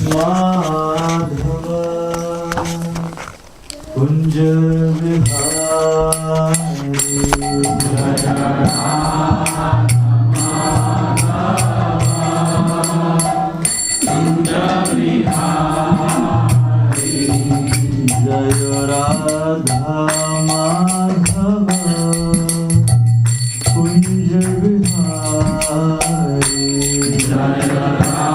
माधव कुंज विहारी जय राधा माधव कुंज विहारी जय राधा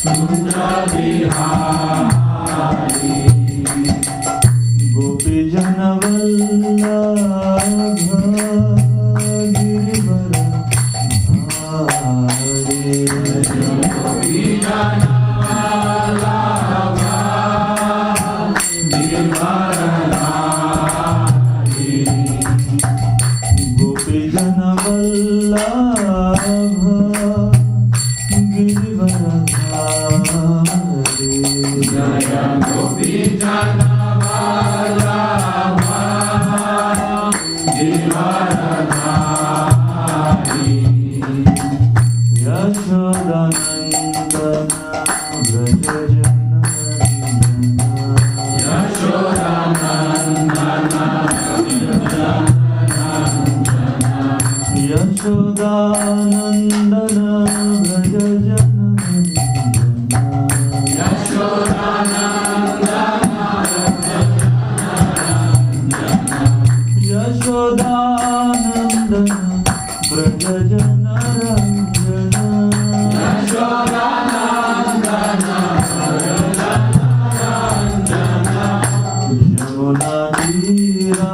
कुंज विहारी गोपी जन वल्लभ गिरिवर धारी गोपी जन यशोदानंदन व्रज यशोदानंदन व्रज जन रंजन यमुना तीरा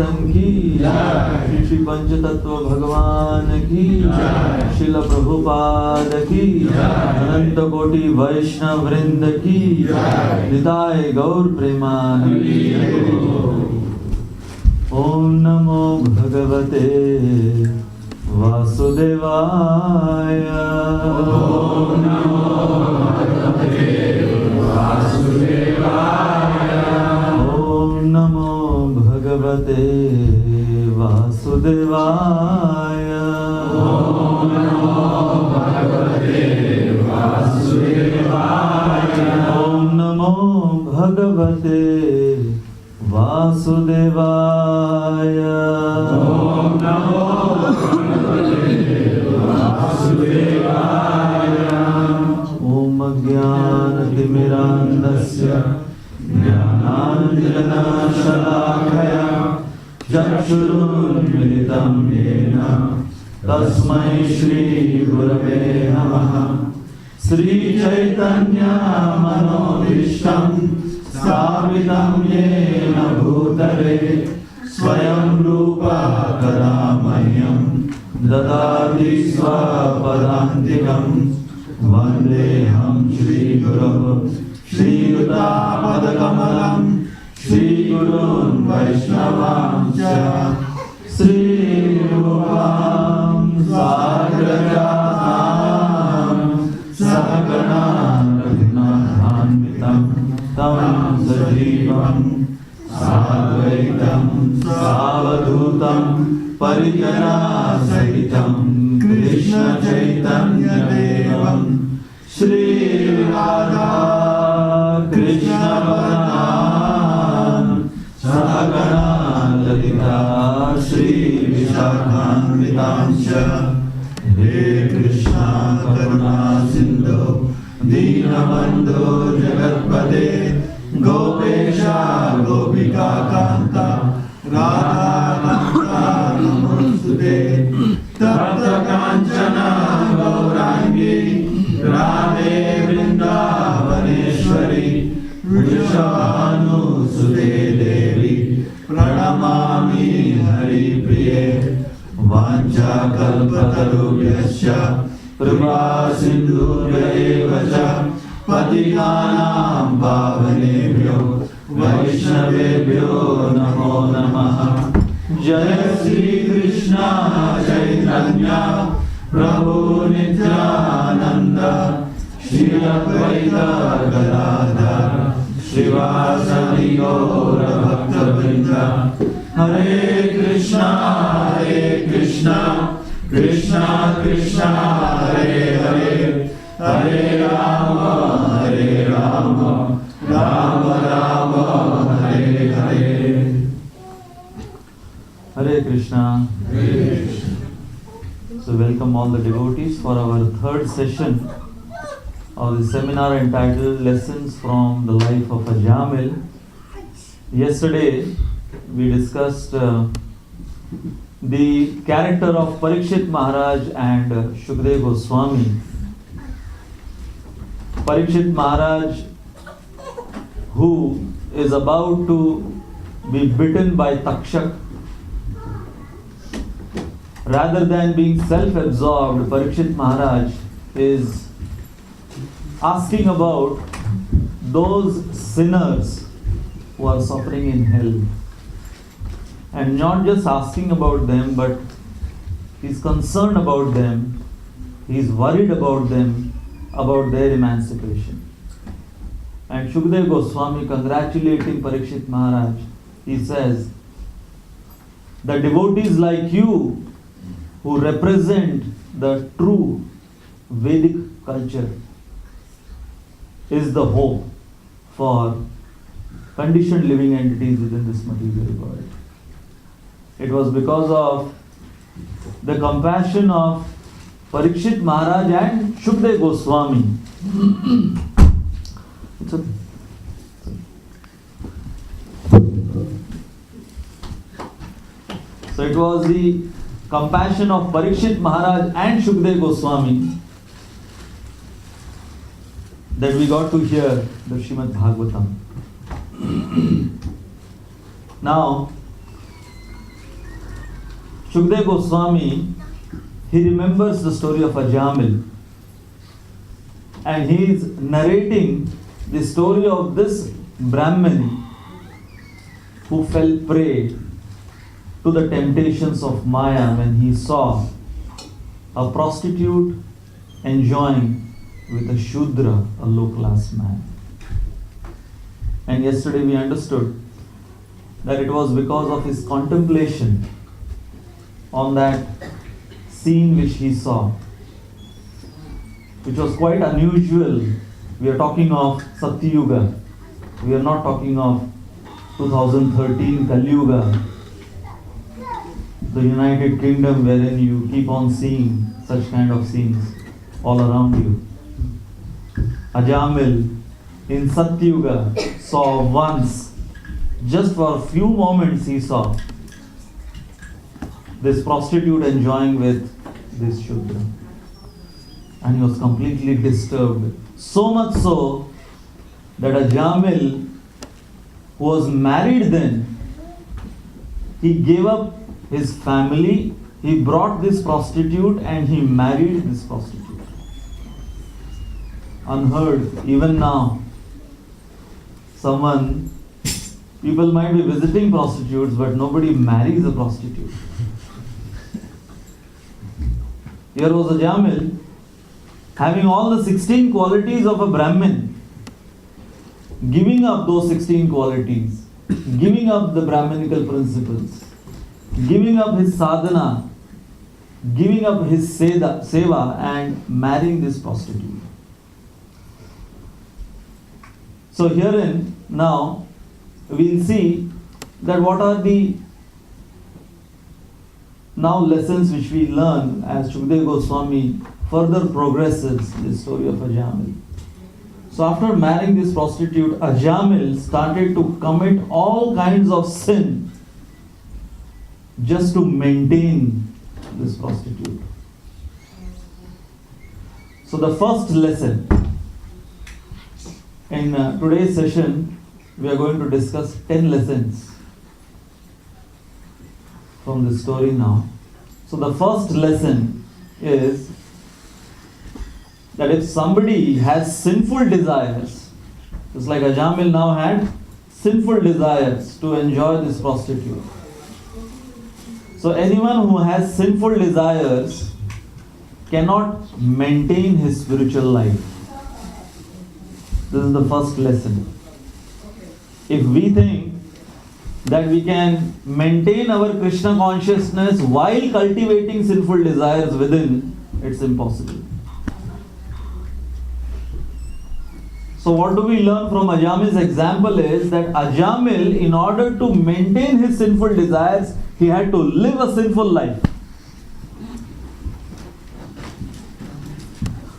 संकीर्तन की श्री श्री पंचतत्व भगवान की शिल प्रभुपाद की अनंत कोटि वैष्णव वृंद की निताय गौर प्रेमानंद। ओम नमो भगवते वासुदेवाय। ओम नमो भगवते वासुदेवाय। ओम नमो भगवते वासुदेवाय। ओम नमो भगवते वासुदेवाय। ओम नमो भगवते वासुदेवाय। ओम नमो वासुदेवाय। ओम अज्ञानतिमिरान्धस्य ज्ञानाञ्जनशलाकया चक्षुरुन्मिलितं येन तस्मै श्रीगुरवे नमः। श्रीचैतन्यमनोभीष्टं स्थापितं येन भूतले स्वयं रूपा कदा मह्यं ददाति स्वपदान्तिकं। वन्देऽहं श्रीगुरोः श्रीयुतापदकमलं श्रीगुरून् वैष्णवांश्च श्रीरूपां साग्रजातां सहगणा रघुनाथान्वितं तं सजीवं साद्वैतं सावधूतं परिजनासहितं कृष्ण चैतन्यदेवं श्रीराधा कृष्णवदां सहगणा ललिता श्रीविशाखान्वितांश्च। हे कृष्णा करुणा सिन्धो दीनबन्धो जगत्पते गोपेशा गोपिका कान्ता राधा नमोस्तुते। तप्त कांचन गौरांगी राधे वृंदावनेश्वरी वृषभानुसुते देवी प्रणमामि हरिप्रिये। वाञ्छाकल्पतरुभ्यश्च कृपा सिन्धुभ्येव च पतितानां पावनेभ्यो वैष्णवेभ्यो नमो नमः। जय श्री कृष्ण चैतन्य प्रभु नित्यानंद श्री अद्वैत गदाधर श्रीवासदि गौर भक्तवृंद। हरे Krishna Krishna Krishna Hare Hare Hare Ram Ram Ram Hare Hare. Hare Krishna. So welcome all the devotees for our third session of the seminar entitled Lessons from the Life of a Jamil. Yesterday we discussed the character of Parikshit Maharaj and Shukdev Goswami. Parikshit Maharaj, who is about to be bitten by Takshak, rather than being self-absorbed, Parikshit Maharaj is asking about those sinners who are suffering in hell. And not just asking about them, but he's concerned about them, he's worried about them, about their emancipation. And Shukdev Goswami, congratulating Parikshit Maharaj, he says, the devotees like you who represent the true Vedic culture is the hope for conditioned living entities within this material world. It was because of the compassion of Parikshit Maharaj and Shukdev Goswami. It's okay. So it was the compassion of Parikshit Maharaj and Shukdev Goswami that we got to hear the Srimad Bhagavatam. Now, Shukdev Goswami, he remembers the story of Ajamil, and he is narrating the story of this Brahmin who fell prey to the temptations of Maya when he saw a prostitute enjoying with a Shudra, a low-class man. And yesterday we understood that it was because of his contemplation on that scene which he saw, which was quite unusual. We are talking of Satyuga. We are not talking of 2013 Kali Yuga, the United Kingdom, wherein you keep on seeing such kind of scenes all around you. Ajamil in Satyuga saw once, just for a few moments he saw this prostitute enjoying with this Shudra. And he was completely disturbed. So much so that Ajamil, who was married then, he gave up his family, he brought this prostitute and he married this prostitute. Unheard, even now. People might be visiting prostitutes, but nobody marries a prostitute. Here was Ajamil, having all the 16 qualities of a Brahmin, giving up those 16 qualities, giving up the Brahminical principles, giving up his sadhana, giving up his seva and marrying this prostitute. So herein now we'll see that what are the now lessons which we learn as Shukdev Goswami further progresses the story of Ajamil. So after marrying this prostitute, Ajamil started to commit all kinds of sin just to maintain this prostitute. So the first lesson in today's session, we are going to discuss 10 lessons from this story now. So the first lesson is that if somebody has sinful desires, just like Ajamil now had sinful desires to enjoy this prostitute. So anyone who has sinful desires cannot maintain his spiritual life. This is the first lesson. If we think that we can maintain our Krishna consciousness while cultivating sinful desires within, it's impossible. So what do we learn from Ajamil's example is that Ajamil, in order to maintain his sinful desires, he had to live a sinful life.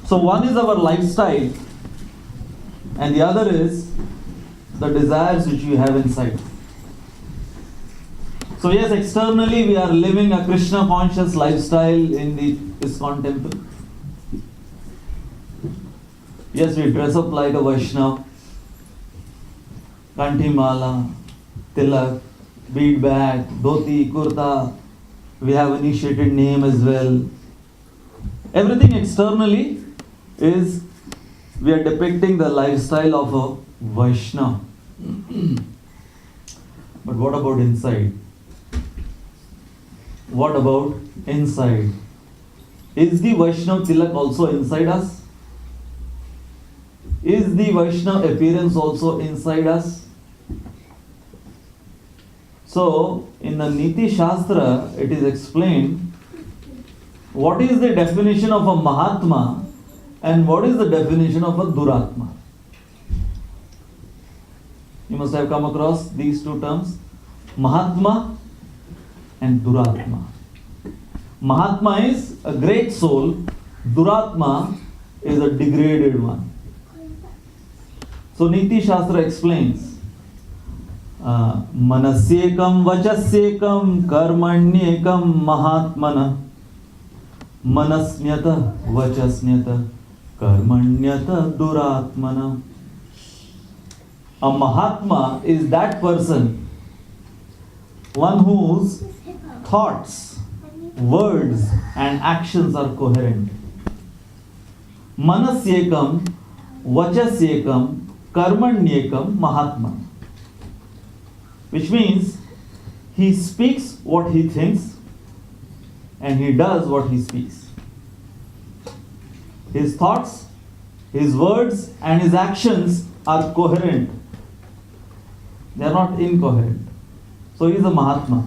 So one is our lifestyle and the other is the desires which we have inside. So yes, externally we are living a Krishna conscious lifestyle in the ISKCON temple. Yes, we dress up like a Vaishnav, kanthi mala, tilak, bead bag, dhoti, kurta. We have initiated name as well. Everything externally is, we are depicting the lifestyle of a Vaishnav. But what about inside? What about inside? Is the Vaishnav tilak also inside us? Is the Vaishnav appearance also inside us? So, in the Niti Shastra, it is explained what is the definition of a Mahatma and what is the definition of a Duratma. You must have come across these two terms, Mahatma and Duratma. Mahatma is a great soul, Duratma is a degraded one. So Niti Shastra explains, Manasyekam vachasyekam karmanyekam mahatmana manasnyata vachasnyata karmanyata duratmana. A Mahatma is that person, one whose thoughts words and actions are coherent. Manasyekam, vachasyekam, karmanyekam, mahatma. Which means he speaks what he thinks and he does what he speaks. His thoughts, his words and his actions are coherent. They are not incoherent. So he is a Mahatma.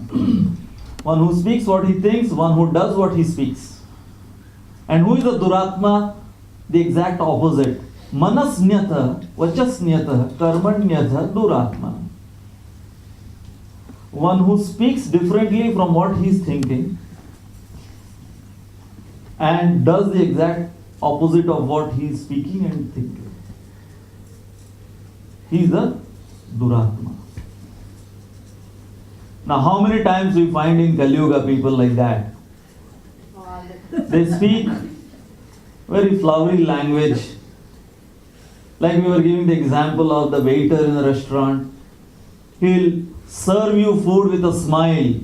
One who speaks what he thinks, one who does what he speaks. And who is a Duratma? The exact opposite. Manasnyata, vachasnyata, karmanyata, Duratma. One who speaks differently from what he is thinking and does the exact opposite of what he is speaking and thinking. He is a Duratma. Now, how many times we find in Kali Yuga people like that? They speak very flowery language. Like we were giving the example of the waiter in a restaurant. He'll serve you food with a smile.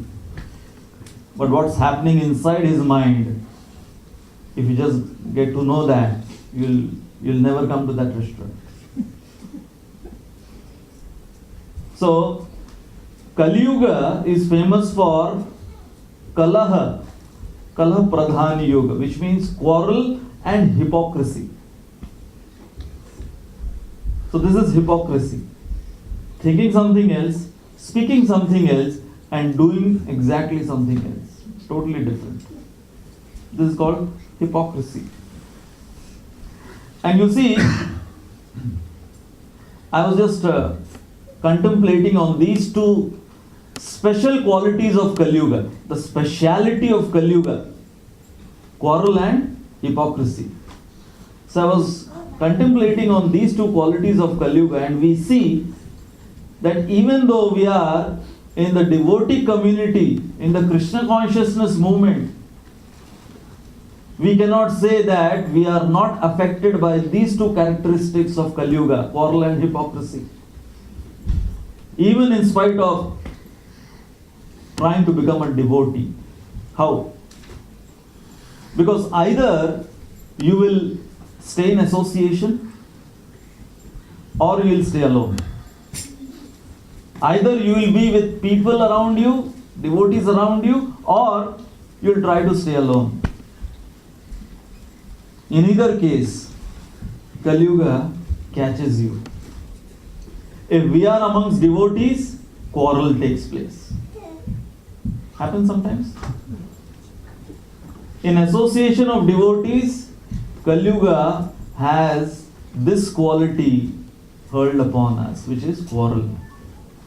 But what's happening inside his mind, if you just get to know that, you'll never come to that restaurant. So, Kali Yuga is famous for Kalaha Pradhani Yuga, which means quarrel and hypocrisy. So this is hypocrisy. Thinking something else, speaking something else, and doing exactly something else. Totally different. This is called hypocrisy. And you see, I was just contemplating on these two special qualities of Kali Yuga, the speciality of Kali Yuga, quarrel and hypocrisy. So I was contemplating on these two qualities of Kali Yuga, and we see that even though we are in the devotee community, in the Krishna consciousness movement, we cannot say that we are not affected by these two characteristics of Kali Yuga, quarrel and hypocrisy. Even in spite of trying to become a devotee. How? Because either you will stay in association or you will stay alone. Either you will be with people around you, devotees around you, or you will try to stay alone. In either case, Kali Yuga catches you. If we are amongst devotees, quarrel takes place. Happens sometimes. In association of devotees, Kali Yuga has this quality hurled upon us, which is quarrel.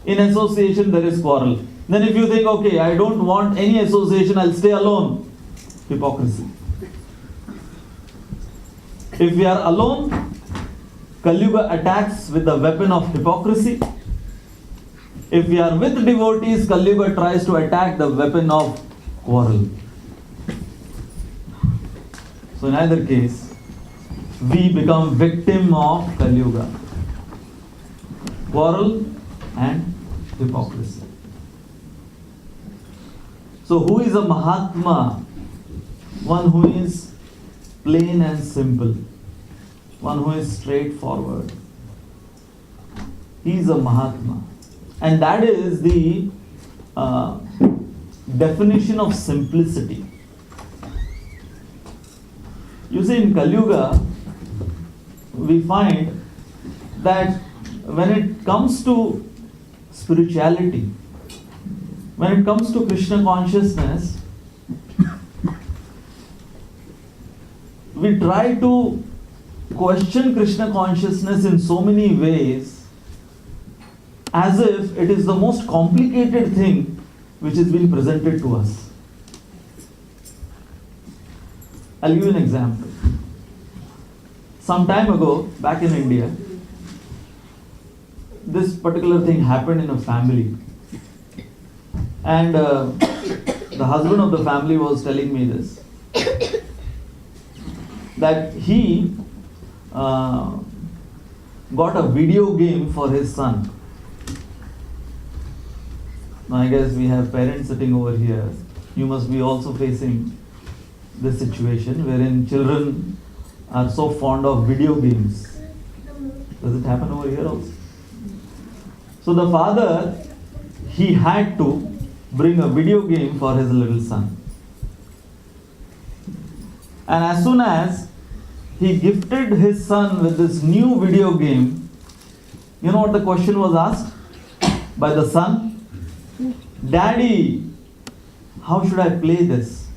In association there is quarrel. Then if you think, okay, I don't want any association, I'll stay alone. Hypocrisy. If we are alone, Kali Yuga attacks with the weapon of hypocrisy. If we are with devotees, Kali Yuga tries to attack the weapon of quarrel. So in either case, we become victim of Kali Yuga. Quarrel and hypocrisy. So who is a Mahatma? One who is plain and simple. One who is straightforward. He is a Mahatma. And that is the definition of simplicity. You see, in Kali Yuga, we find that when it comes to spirituality, when it comes to Krishna consciousness, we try to question Krishna consciousness in so many ways as if it is the most complicated thing which is being presented to us. I'll give you an example. Some time ago, back in India, this particular thing happened in a family. And the husband of the family was telling me this, that he got a video game for his son. Now I guess we have parents sitting over here. you must be also facing this situation wherein children are so fond of video games. Does it happen over here also? So the father, he had to bring a video game for his little son. And as soon as he gifted his son with this new video game, you know what the question was asked by the son? Daddy, how should I play this?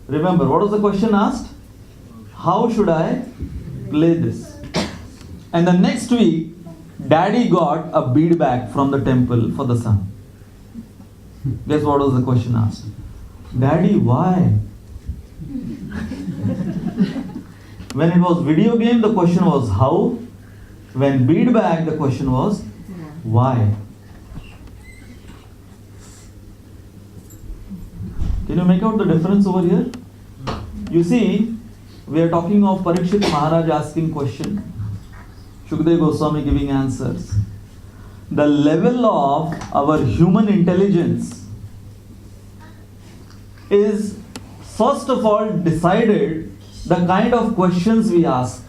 Remember, what was the question asked? How should I play this? And the next week, Daddy got a bead bag from the temple for the son. Guess what was the question asked? Daddy, why? When it was video game, the question was how. When bead bag, the question was why. Can you make out the difference over here? You see, we are talking of Parikshit Maharaj asking question, Shukdev Goswami giving answers. The level of our human intelligence is first of all decided the kind of questions we ask.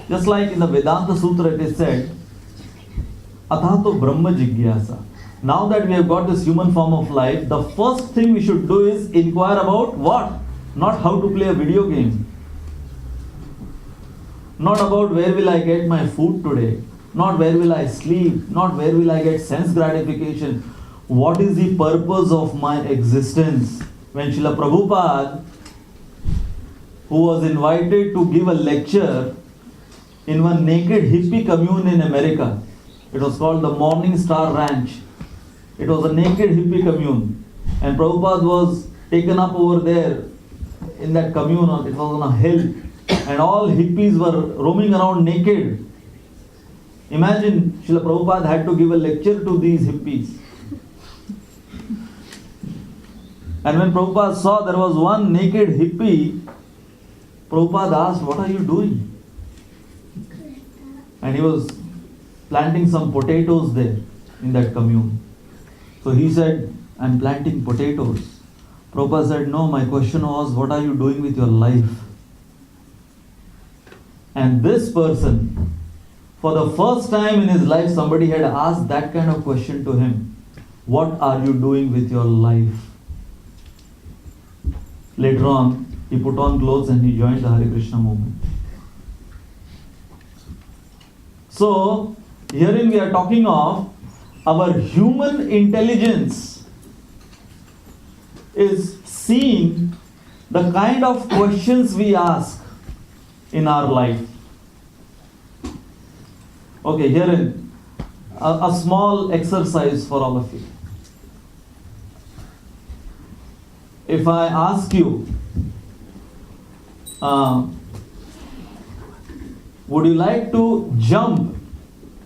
Just like in the Vedanta Sutra it is said, Athato Brahma Jigyasa. Now that we have got this human form of life, the first thing we should do is inquire about what? Not how to play a video game. Not about where will I get my food today. Not where will I sleep. Not where will I get sense gratification. What is the purpose of my existence? When Srila Prabhupada, who was invited to give a lecture in one naked hippie commune in America, it was called the Morning Star Ranch. It was a naked hippie commune. And Prabhupada was taken up over there in that commune. It was on a hill. And all hippies were roaming around naked. Imagine Srila Prabhupada had to give a lecture to these hippies. And when Prabhupada saw there was one naked hippie, Prabhupada asked, what are you doing? And he was planting some potatoes there in that commune. So he said, I'm planting potatoes. Prabhupada said, no, my question was, what are you doing with your life? And this person, for the first time in his life, somebody had asked that kind of question to him. What are you doing with your life? Later on, he put on clothes and he joined the Hare Krishna movement. So, herein we are talking of our human intelligence is seeing the kind of questions we ask in our life. Okay, herein a small exercise for all of you. If I ask you, would you like to jump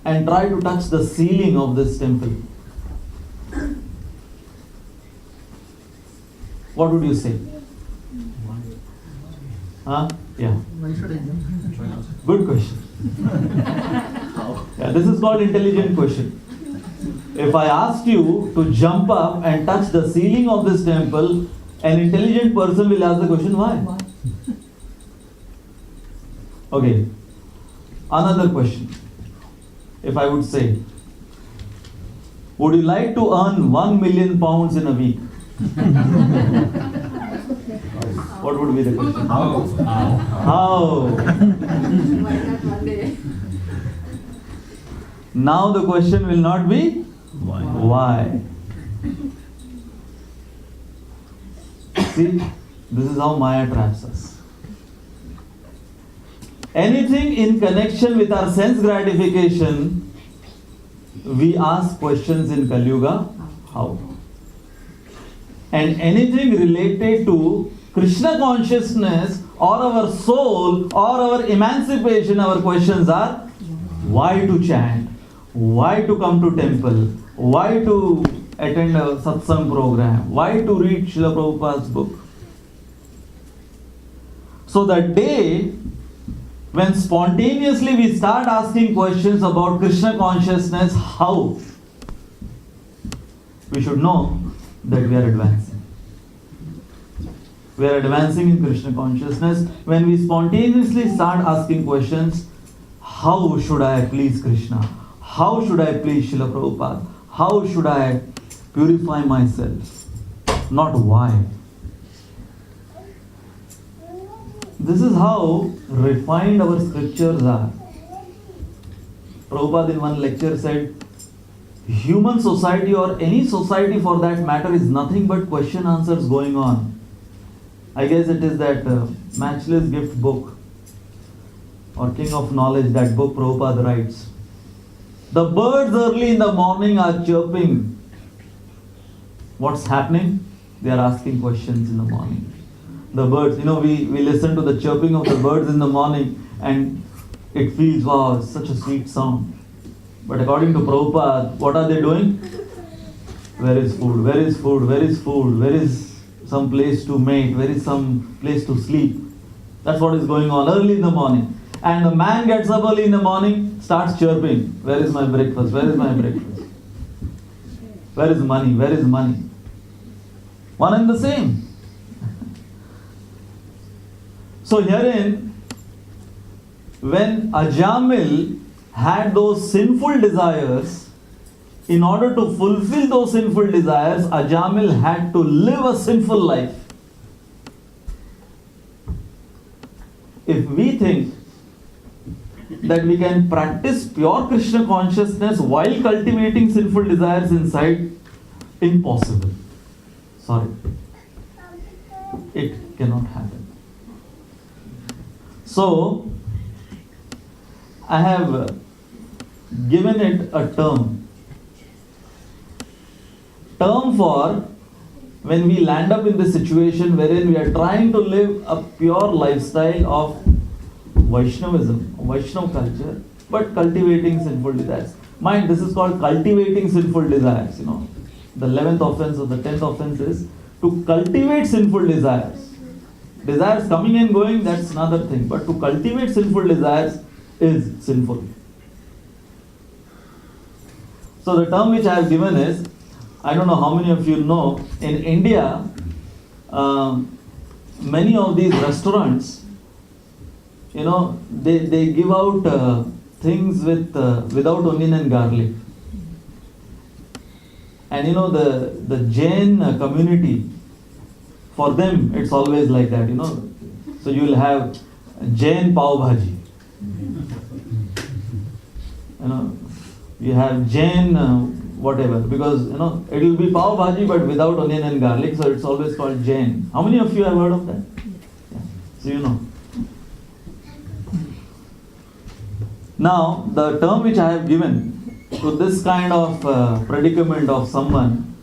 and try to touch the ceiling of this temple? What would you say? Huh? Yeah. Why should I jump? Good question. Yeah, this is called intelligent question. If I asked you to jump up and touch the ceiling of this temple, an intelligent person will ask the question, why? Okay. Another question. If I would say, would you like to earn 1 million pounds in a week? What would be the question? How? Now the question will not be why. See, this is how Maya traps us. Anything in connection with our sense gratification, we ask questions in Kali Yuga, how? And anything related to Krishna consciousness or our soul or our emancipation, our questions are why to chant, why to come to temple, why to attend a satsang program, why to read Srila Prabhupada's book. So the day when spontaneously we start asking questions about Krishna consciousness, how? We should know that we are advancing. We are advancing in Krishna consciousness when we spontaneously start asking questions, how should I please Krishna? How should I please Srila Prabhupada? How should I purify myself? Not why. This is how refined our scriptures are. Prabhupada in one lecture said, human society or any society for that matter is nothing but question answers going on. I guess it is that Matchless Gift book or King of Knowledge, that book Prabhupada writes. The birds early in the morning are chirping. What's happening? They are asking questions in the morning. The birds, we listen to the chirping of the birds in the morning and it feels, wow, it's such a sweet sound. But according to Prabhupada, what are they doing? Where is food? Where is food? Where is food? Where is some place to mate? Where is some place to sleep? That's what is going on early in the morning. And the man gets up early in the morning, starts chirping. Where is my breakfast? Where is my breakfast? Where is money? Where is money? One and the same. So herein, when Ajamil had those sinful desires, in order to fulfill those sinful desires, Ajamil had to live a sinful life. If we think that we can practice pure Krishna consciousness while cultivating sinful desires inside, impossible. Sorry. It cannot happen. So, I have given it a term. Term for when we land up in the situation wherein we are trying to live a pure lifestyle of Vaishnavism, Vaishnava culture, but cultivating sinful desires. Mind, this is called cultivating sinful desires. The 11th offense or the 10th offense is to cultivate sinful desires. Desires coming and going, that's another thing. But to cultivate sinful desires is sinful. So the term which I have given is, I don't know how many of you know, in India, many of these restaurants, they give out things without onion and garlic. And the Jain community, for them it's always like that, So you will have Jain pav bhaji. You have Jain whatever, because it will be pav bhaji but without onion and garlic, so it's always called Jain. How many of you have heard of that? Yeah. So you know. Now, the term which I have given to this kind of predicament of someone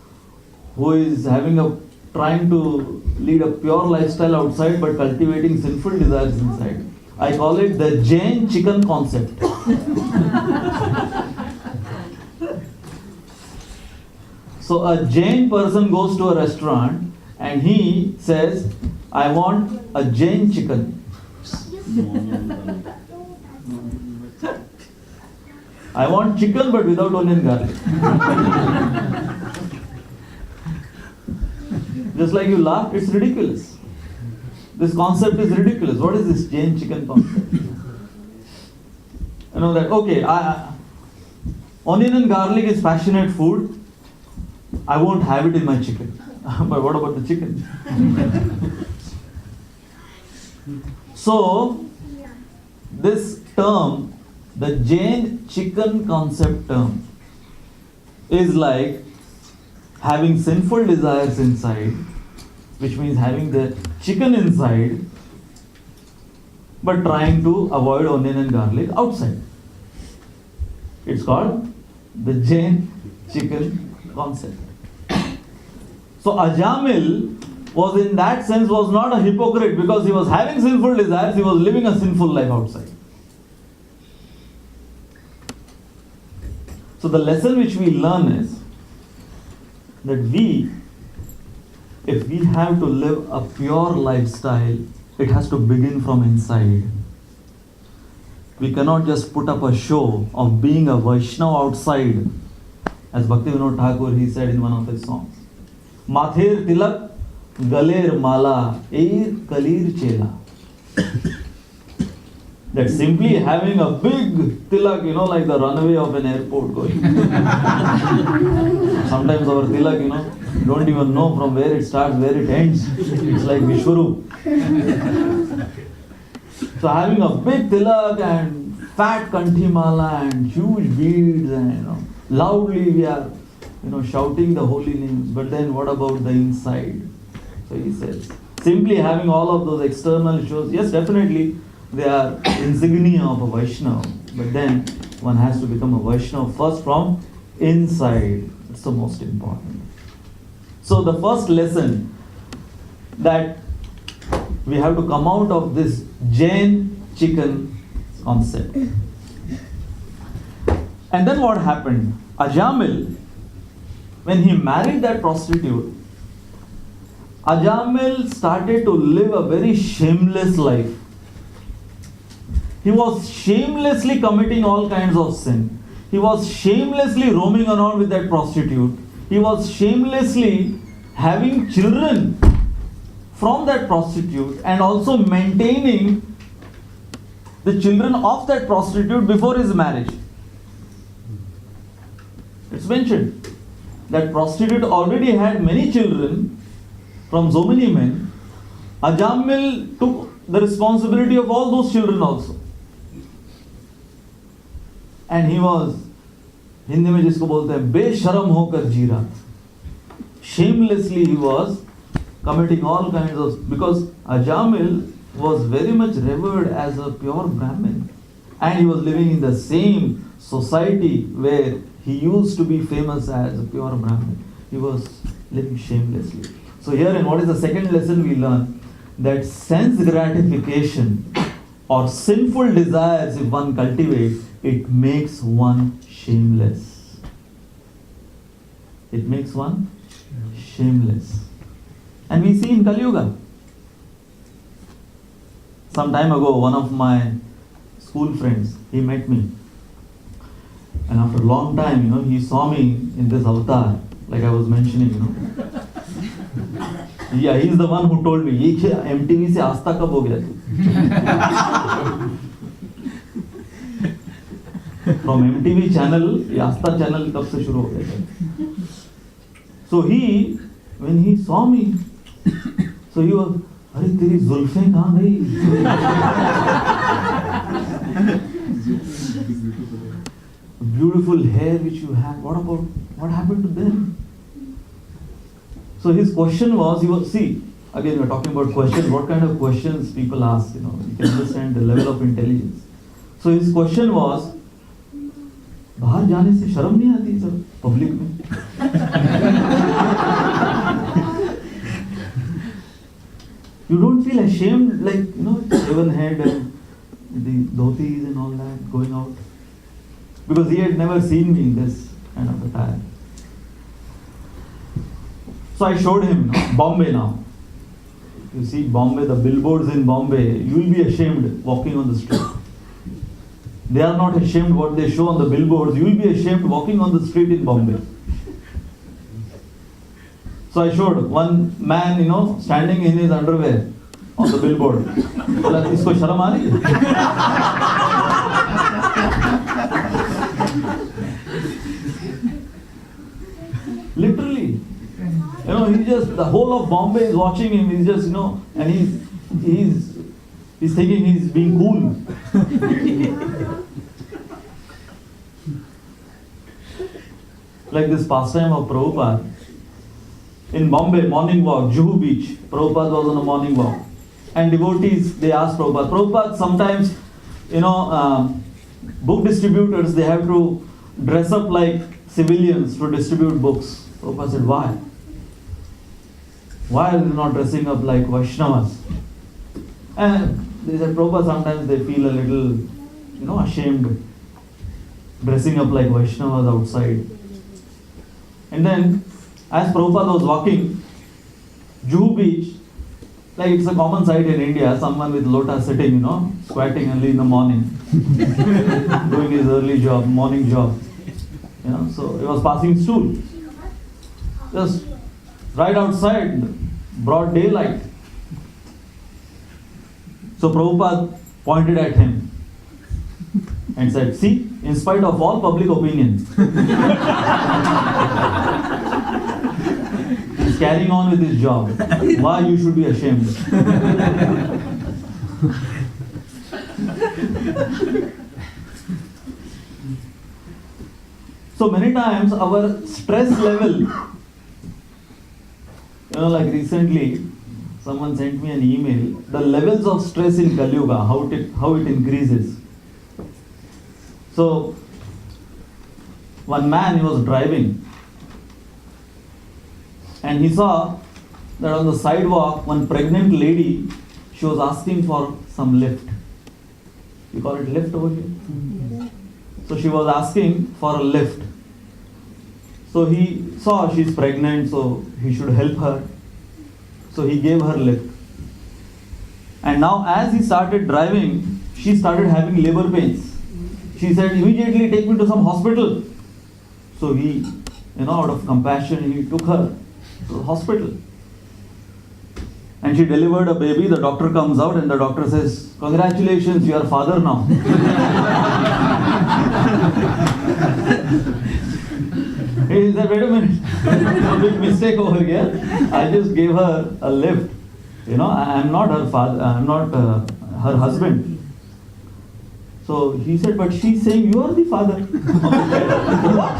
who is trying to lead a pure lifestyle outside but cultivating sinful desires inside, I call it the Jain chicken concept. So a Jain person goes to a restaurant and he says, I want a Jain chicken. I want chicken but without onion garlic. Just like you laugh, it's ridiculous. This concept is ridiculous. What is this Jain chicken concept? That, okay, onion and garlic is passionate food. I won't have it in my chicken. But what about the chicken? So, this term, the Jain chicken concept term, is like having sinful desires inside, which means having the chicken inside, but trying to avoid onion and garlic outside. It's called the Jain chicken concept. So Ajamil was in that sense was not a hypocrite because he was having sinful desires, he was living a sinful life outside. So the lesson which we learn is that if we have to live a pure lifestyle, it has to begin from inside. we cannot just put up a show of being a Vaishnava outside. As Bhaktivinoda Thakur, he said in one of his songs, Mather tilak, galer mala, eir kalir chela. That simply having a big tilak, like the runway of an airport going. Sometimes our tilak, you don't even know from where it starts, where it ends. It's like Vishwarup. So having a big tilak and fat kanthimala and huge beads and loudly we are shouting the holy names, but then what about the inside? So he says, simply having all of those external shows, yes, definitely they are insignia of a Vaishnava, but then one has to become a Vaishnava first from inside. It's the most important. So the first lesson that we have to come out of this Jain chicken concept. And then what happened? Ajamil, when he married that prostitute, Ajamil started to live a very shameless life. He was shamelessly committing all kinds of sin. He was shamelessly roaming around with that prostitute. He was shamelessly having children from that prostitute and also maintaining the children of that prostitute before his marriage. It's mentioned that prostitute already had many children from so many men. Ajamil took the responsibility of all those children also. And he was, Hindi में जिसको बोलते हैं बेशरम होकर जी रहा था. Shamelessly he was committing all kinds of, because Ajamil was very much revered as a pure Brahmin, and he was living in the same society where he used to be famous as a pure Brahmin. He was living shamelessly. So here, and what is the second lesson we learn? That sense gratification or sinful desires, if one cultivates, it makes one shameless. It makes one shameless. And we see in Kali Yuga. Some time ago, one of my school friends, he met me. And after a long time, he saw me in this avatar, like I was mentioning, Yeah, he's the one who told me, ये क्या MTV से आस्था कब हो गया तू? From MTV channel, ये आस्था channel कब से शुरू हो गया था? So when he saw me, so he was, अरे तेरी जुल्फें कहाँ गई? Beautiful hair which you have, what happened to them? So his question was, again we're talking about questions, what kind of questions people ask, you can understand the level of intelligence. So his question was, बाहर जाने से शर्म नहीं आती sir public में? You don't feel ashamed, like, shaven head and the dhotis and all that, going out? Because he had never seen me in this kind of attire. So I showed him, Bombay now. You see Bombay, the billboards in Bombay, you will be ashamed walking on the street. They are not ashamed what they show on the billboards. You will be ashamed walking on the street in Bombay. So I showed one man, standing in his underwear on the billboard. Isko sharam aa rahi hai? Literally. He just, the whole of Bombay is watching him. He's just, and he's thinking he's being cool. Like this pastime of Prabhupada. In Bombay, morning walk, Juhu Beach. Prabhupada was on a morning walk. And devotees, they asked Prabhupada, sometimes, book distributors, they have to dress up like civilians to distribute books. Prabhupada said, why? Why are they not dressing up like Vaishnavas? And they said, Prabhupada, sometimes they feel a little, ashamed dressing up like Vaishnavas outside. And then, as Prabhupada was walking, Juhu Beach, Like it's a common sight in India, someone with lota sitting, squatting early in the morning, doing his early job, morning job. So he was passing stool. Just right outside, broad daylight. So Prabhupada pointed at him and said, see, in spite of all public opinion, he's carrying on with his job. Why you should be ashamed? So many times our stress level, like recently, someone sent me an email, the levels of stress in Kali Yuga, how it increases. So, one man, he was driving and he saw that on the sidewalk, one pregnant lady, she was asking for some lift. You call it lift over here? So she was asking for a lift. So he saw she's pregnant, so he should help her. So he gave her lift. And now as he started driving, she started having labor pains. She said, immediately take me to some hospital. So he, out of compassion, he took her to the hospital. And she delivered a baby. The doctor comes out and the doctor says, congratulations, you are father now. He said, wait a minute, a big mistake over here. I just gave her a lift. I am not her father, I am not her husband. So he said, but she's saying you are the father. What?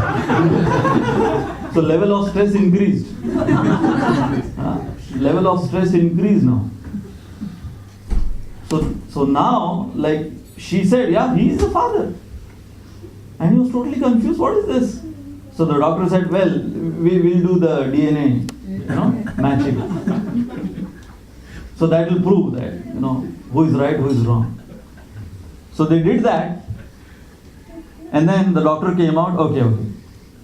So level of stress increased. Level of stress increased now. So now, like she said, yeah, he is the father. And he was totally confused. What is this? So the doctor said, well, we will do the DNA, matching. So that will prove that, who is right, who is wrong. So they did that. And then the doctor came out, okay,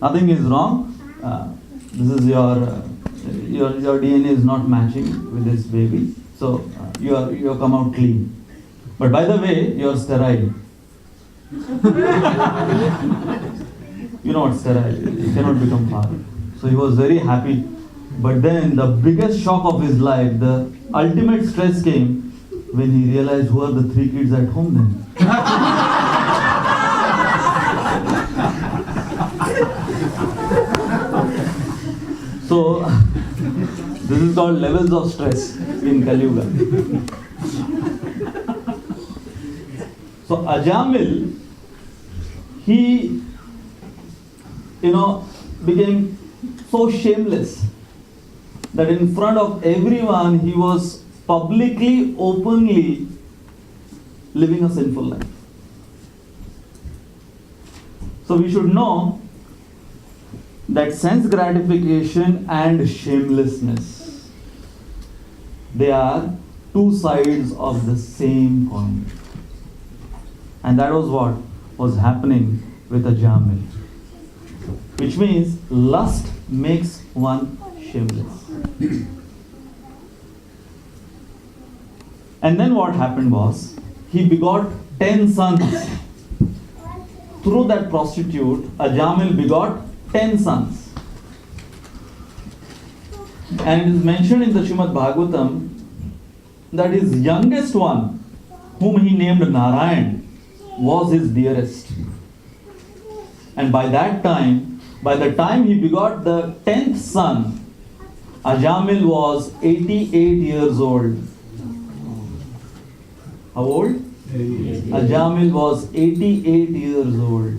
nothing is wrong. This is your DNA is not matching with this baby. So you come out clean. But by the way, you are sterile. You know what sterile? You cannot become father. So he was very happy. But then the biggest shock of his life, the ultimate stress came when he realized who are the 3 kids at home then. So this is called levels of stress in Kali Yuga. So Ajamil, he became so shameless that in front of everyone he was publicly, openly living a sinful life. So we should know that sense gratification and shamelessness, they are 2 sides of the same coin. And that was what was happening with Ajamil. Which means lust makes one shameless. And then what happened was, he begot 10 sons. Through that prostitute, Ajamil begot 10 sons. And it is mentioned in the Srimad Bhagavatam that his youngest one, whom he named Narayan, was his dearest. And by the time he begot the 10th son, Ajamil was 88 years old. How old? Ajamil was 88 years old.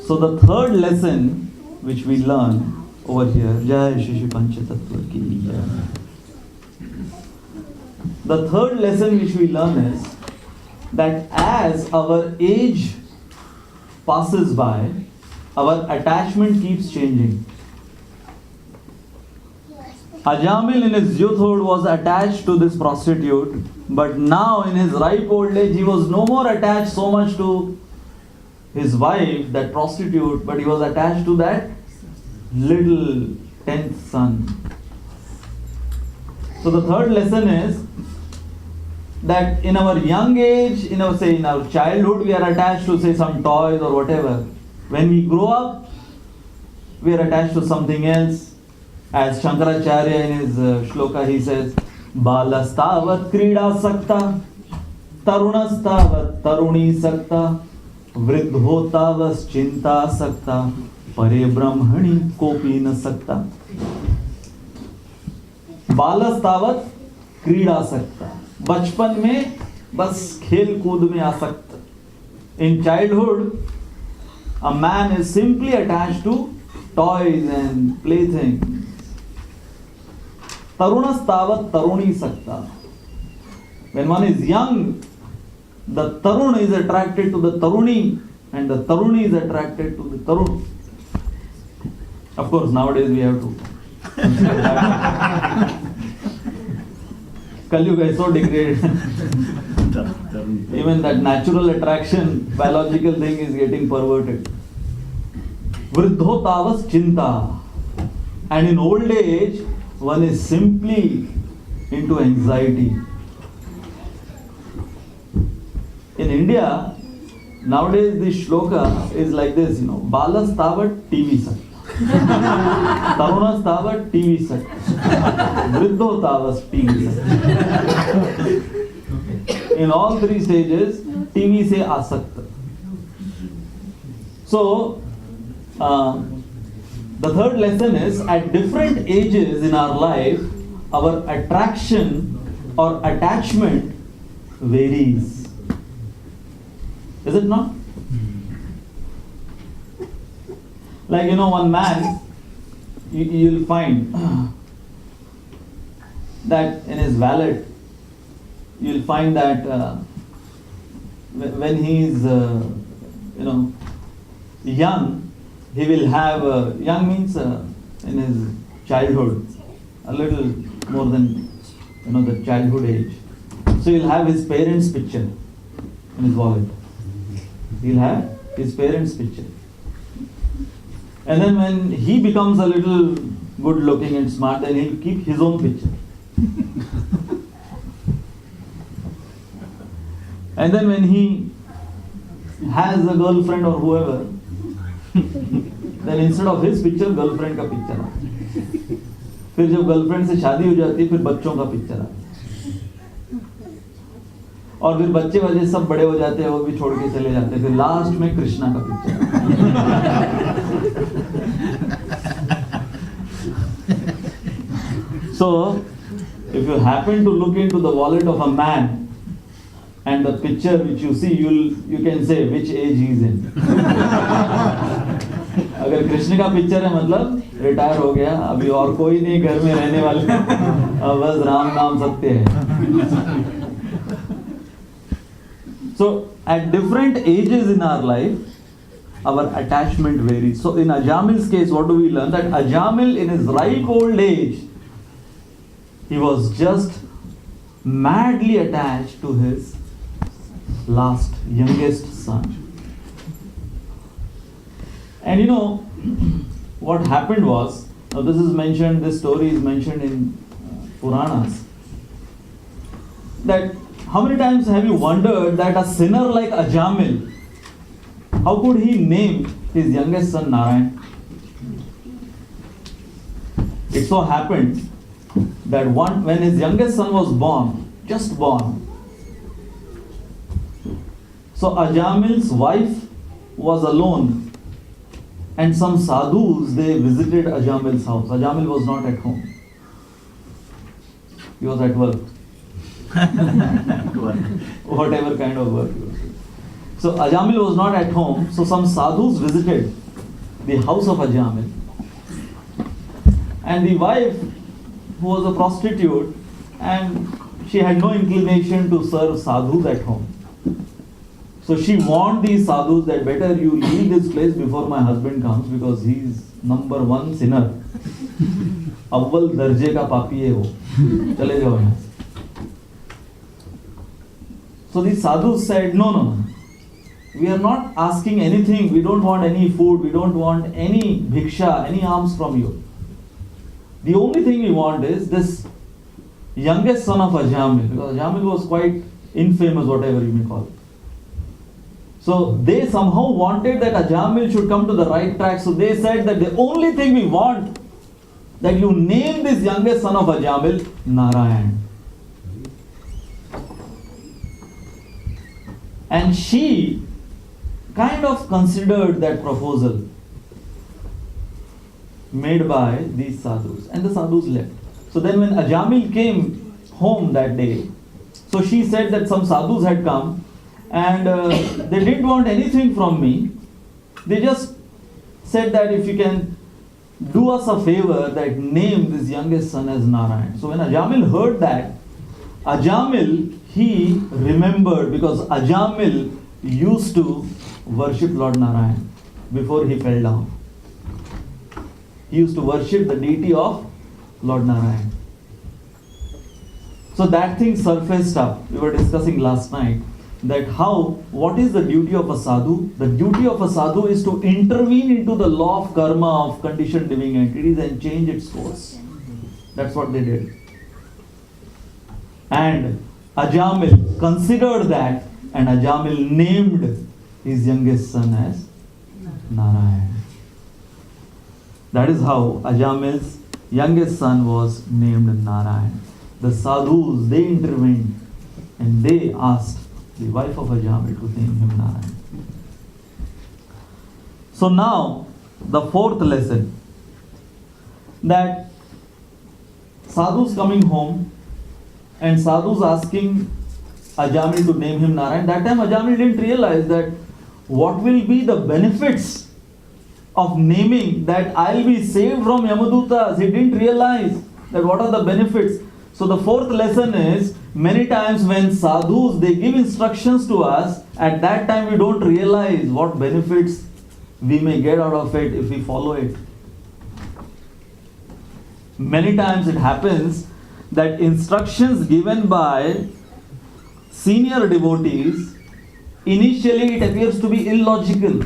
So the third lesson which we learn over here, Jai Shri Panchatattva ki Jai. The third lesson which we learn is that as our age passes by, our attachment keeps changing. Ajamil in his youthhood was attached to this prostitute, but now in his ripe old age he was no more attached so much to his wife, that prostitute, but he was attached to that little 10th son. So the third lesson is that in our young age, in our childhood, we are attached to say some toys or whatever. When we grow up, we are attached to something else. As Shankaracharya in his shloka, he says, Balastavat krida sakta, tarunastavat taruni sakta, vridhotavas chinta sakta, pare brahmani kopi na sakta. बालस्तावत क्रीड़ा सकता, बचपन में बस खेल कूद में आसक्त. In childhood, a man is simply attached to toys and playthings. Tarunastavat taruni sakta. When one is young, the tarun is attracted to the taruni and the taruni is attracted to the tarun. Of course, nowadays we have to Kalyuga is so degraded. Even that natural attraction, biological thing is getting perverted. Vridhotavas chinta. And in old age, one is simply into anxiety. In India, nowadays this shloka is like this, Balastavat TV sakta. Tarunastavat TV sakta. Vridhotavas TV sakta. In all three stages, TV se asakta. So, the third lesson is at different ages in our life, our attraction or attachment varies. Is it not? Like, one man, you'll find that in his wallet, you'll find that when he is, young, he will have, young means in his childhood, a little more than, the childhood age. So he'll have his parents' picture in his wallet. He'll have his parents' picture. And then when he becomes a little good looking and smart, then he'll keep his own picture. And then when he has a girlfriend or whoever, then instead of his picture, girlfriend का picture आता है. फिर जब girlfriend से शादी हो जाती है, फिर बच्चों का picture आता है. और फिर बच्चे सब बड़े हो जाते हैं, वो भी छोड़ के चले जाते हैं. फिर लास्ट में कृष्णा का picture आता है. So, if you happen to look into the wallet of a man and the picture which you see, you can say which age he is in. अगर कृष्ण का पिक्चर है मतलब रिटायर हो गया, अभी और कोई नहीं घर में रहने वाले, अब बस राम नाम सत्य है. So at different ages in our life, our attachment varies. So in Ajamil's case, what do we learn? That Ajamil in his ripe old age, he was just madly attached to his youngest son. And what happened was, now this story is mentioned in Puranas, that how many times have you wondered that a sinner like Ajamil, how could he name his youngest son Narayan? It so happened that when his youngest son was just born, so Ajamil's wife was alone. And some sadhus, they visited Ajamil's house. Ajamil was not at home. He was at work. Whatever kind of work he was doing. So Ajamil was not at home. So some sadhus visited the house of Ajamil. And the wife, who was a prostitute, and she had no inclination to serve sadhus at home. So she warned these sadhus that better you leave this place before my husband comes, because he is number one sinner. अव्वल दर्जे का पापी है वो, चले जाओ यहाँ. So these sadhus said, no, we are not asking anything. We don't want any food. We don't want any bhiksha, any alms from you. The only thing we want is this youngest son of Ajamil, because Ajamil was quite infamous, whatever you may call it. So they somehow wanted that Ajamil should come to the right track. So they said that the only thing we want, that you name this youngest son of Ajamil Narayan. And she kind of considered that proposal made by these sadhus, and the sadhus left. So then when Ajamil came home that day, so she said that some sadhus had come and they didn't want anything from me. They just said that if you can do us a favor, that name this youngest son as Narayan. So when Ajamil heard that, Ajamil, he remembered, because Ajamil used to worship Lord Narayan before he fell down. He used to worship the deity of Lord Narayan. So that thing surfaced up. We were discussing last night that what is the duty of a sadhu? The duty of a sadhu is to intervene into the law of karma of conditioned living entities and change its course. That's what they did. And Ajamil considered that, and Ajamil named his youngest son as Narayan. That is how Ajamil's youngest son was named Narayan. The sadhus, they intervened and they asked the wife of Ajamil to name him Narayan. So now, the fourth lesson, that sadhus coming home and sadhus asking Ajamil to name him Narayan. That time Ajamil didn't realize that what will be the benefits of naming, that I'll be saved from Yamadutas. He didn't realize that what are the benefits. So the fourth lesson is, many times when sadhus, they give instructions to us, at that time we don't realize what benefits we may get out of it if we follow it. Many times it happens that instructions given by senior devotees, initially it appears to be illogical.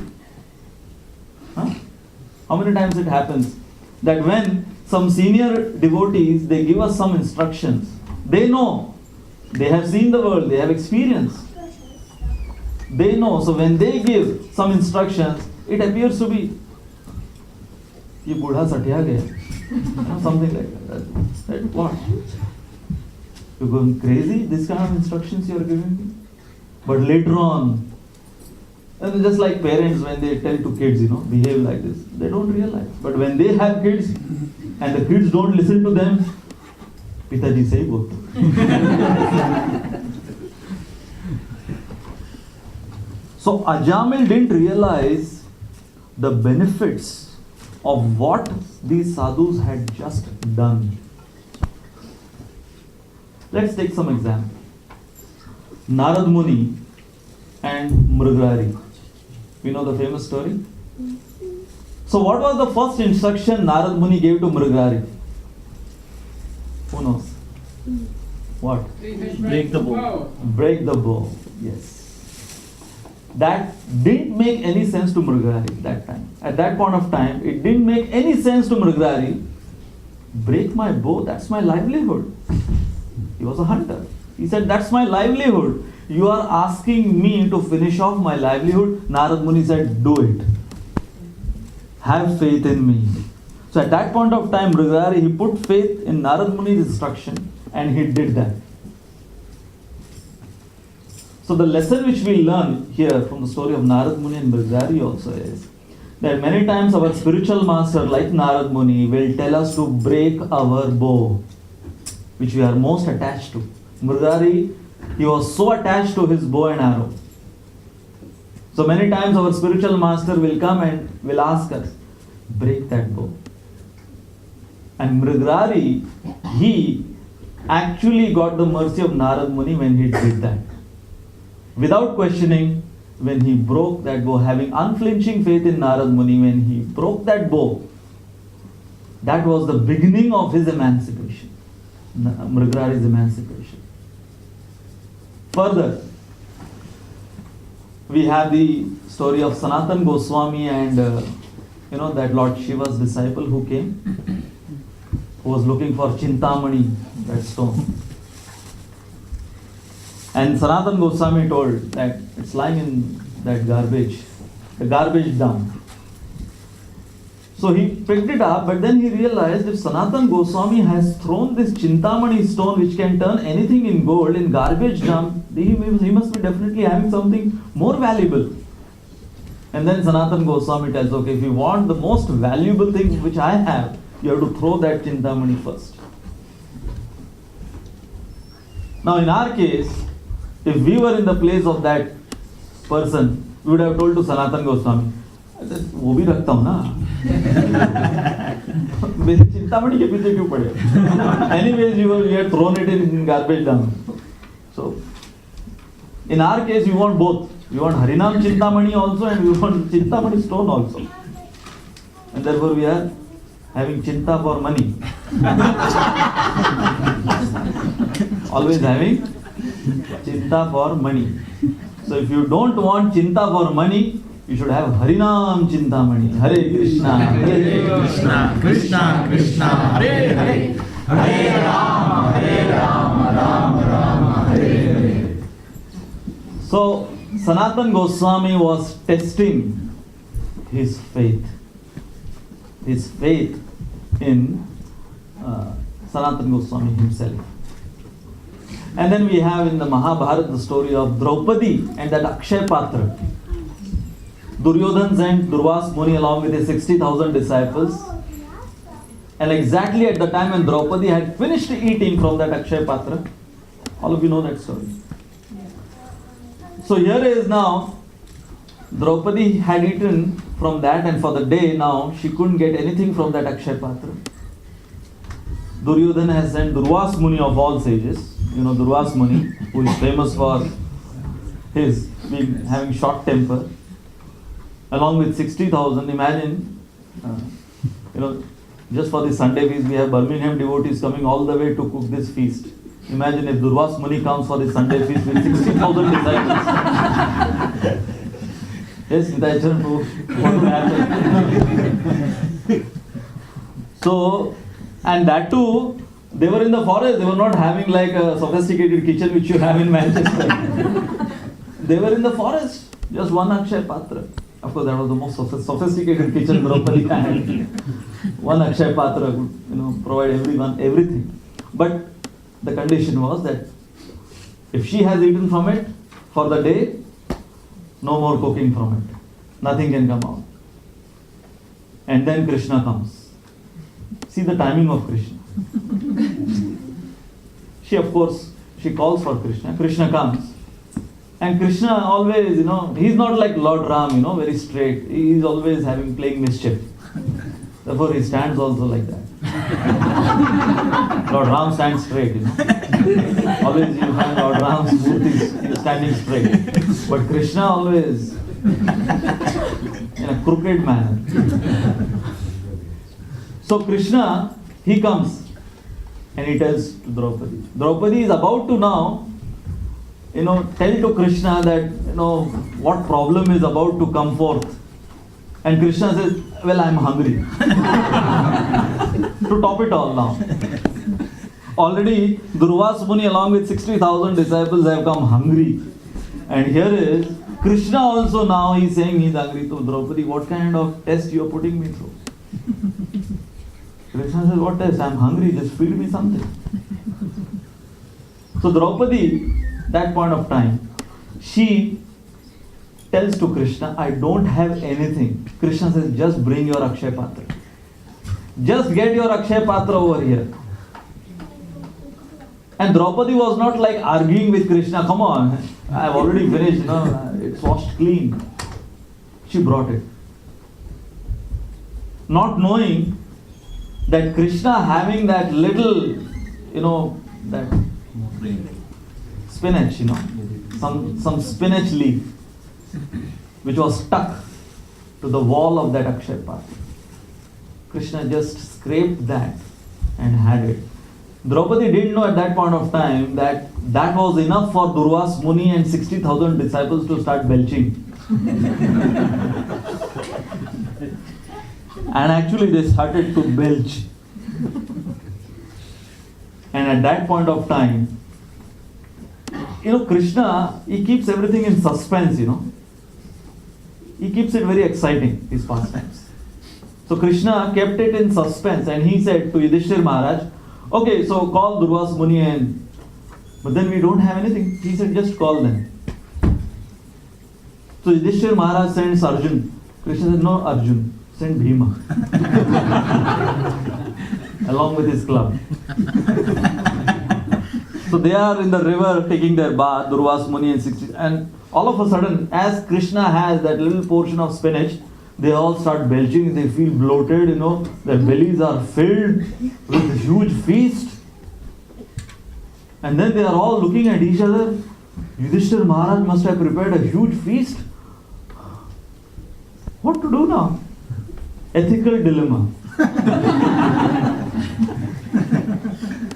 How many times it happens that when some senior devotees, they give us some instructions, they know, they have seen the world, they have experience, they know. So when they give some instructions, it appears to be, ye budha satya gaya, something like that. That what? You're going crazy? This kind of instructions you are giving me? But later on, and just like parents when they tell to kids, behave like this, they don't realize. But when they have kids and the kids don't listen to them, Pitaji say both. So Ajamil didn't realize the benefits of what these sadhus had just done. Let's take some example. Narad Muni and Mrigarari. We know the famous story? So what was the first instruction Narad Muni gave to Mrigarari? Who knows? What? Break the bow. Break the bow. Yes. That didn't make any sense to Mrigarari that time. At that point of time, it didn't make any sense to Mrigarari. Break my bow, that's my livelihood. He was a hunter. He said, that's my livelihood. You are asking me to finish off my livelihood. Narad Muni said, do it. Have faith in me. So at that point of time, Mrigarari, he put faith in Narad Muni's instruction and he did that. So the lesson which we learn here from the story of Narad Muni and Mrigarari also is that many times our spiritual master like Narad Muni will tell us to break our bow, which we are most attached to. Mrigarari, he was so attached to his bow and arrow. So many times our spiritual master will come and will ask us, break that bow. And Mrigarari, he actually got the mercy of Narad Muni when he did that. Without questioning, when he broke that bow, having unflinching faith in Narad Muni, when he broke that bow, that was the beginning of his emancipation, Mrigarari's emancipation. Further, we have the story of Sanatan Goswami and that Lord Shiva's disciple who came, who was looking for Chintamani, that stone. And Sanatana Goswami told that it's lying in that garbage, the garbage dump. So he picked it up, but then he realized if Sanatana Goswami has thrown this Chintamani stone which can turn anything in gold in garbage dump, he must be definitely having something more valuable. And then Sanatana Goswami tells, okay, if you want the most valuable thing which I have, you have to throw that Chintamani first. Now in our case, if we were in the place of that person, we would have told to Sanatana Goswami, वो भी रखता हूँ ना मेरी चिंतामणि के पीछे क्यों पड़े anyways you had thrown it in garbage dump. So in our case we want both, we want Harinam Chintamani also and we want Chintamani stone also, and therefore we are having chinta for money. Always having chinta for money. So if you don't want chinta for money, you should have Harinam Chintamani. Hare Krishna, Hare Krishna, Krishna, Krishna, Hare Hare, Hare Rama, Rama Rama, Hare Hare. So Sanatana Goswami was testing his faith in Sanatana Goswami himself. And then we have in the Mahabharata the story of Draupadi and that Akshay Patra. Duryodhan sent Durvas Muni along with his 60,000 disciples. And exactly at the time when Draupadi had finished eating from that Akshay Patra, all of you know that story. So here is now, Draupadi had eaten from that, and for the day now she couldn't get anything from that Akshay Patra. Duryodhan has sent Durvas Muni of all sages. You know Durvas Muni, who is famous for his having short temper, along with 60,000. Imagine, just for the Sunday feast, we have Birmingham devotees coming all the way to cook this feast. Imagine if Durvas Muni comes for the Sunday feast with 60,000 disciples. Yes, Nityacharan, what would happen? So, and that too, they were in the forest. They were not having like a sophisticated kitchen which you have in Manchester. They were in the forest. Just one Akshay Patra. Of course, that was the most sophisticated kitchen Draupadi had. One Akshay Patra would, provide everyone everything. But the condition was that if she has eaten from it for the day, no more cooking from it. Nothing can come out. And then Krishna comes. See the timing of Krishna. She calls for Krishna. Krishna comes. And Krishna always, he's not like Lord Ram, very straight. He's always playing mischief. Therefore, he stands also like that. Lord Ram stands straight, Always you find Lord Ram's murti standing straight. But Krishna always in a crooked manner. So Krishna, he comes and he tells to Draupadi. Draupadi is about to now, tell to Krishna that, what problem is about to come forth. And Krishna says, well, I'm hungry. To top it all now. Already, Durvas Muni along with 60,000 disciples have come hungry. And here is Krishna also now, he's saying he's hungry to Draupadi. What kind of test you are putting me through? Krishna says, what test? I'm hungry, just feed me something. So Draupadi, that point of time, she tells to Krishna, I don't have anything. Krishna says, just bring your Akshay Patra. Just get your Akshay Patra over here. And Draupadi was not like arguing with Krishna, come on, I have already finished, it's washed clean. She brought it. Not knowing that Krishna having that little, that spinach, some spinach leaf, which was stuck to the wall of that Akshay Patra. Krishna just scraped that and had it. Draupadi didn't know at that point of time that that was enough for Durvas Muni and 60,000 disciples to start belching. And actually they started to belch. And at that point of time, Krishna, he keeps everything in suspense, He keeps it very exciting, his pastimes. So Krishna kept it in suspense and he said to Yudhishthir Maharaj, okay, so call Durvas Muni but then we don't have anything. He said, just call them. So Yudhishthir Maharaj sends Arjun. Krishna said, no Arjun, send Bhima. Along with his club. So they are in the river taking their bath, Durvas Muni and 60. And all of a sudden, as Krishna has that little portion of spinach, they all start belching, they feel bloated, their bellies are filled with a huge feast. And then they are all looking at each other. Yudhishthir Maharaj must have prepared a huge feast. What to do now? Ethical dilemma.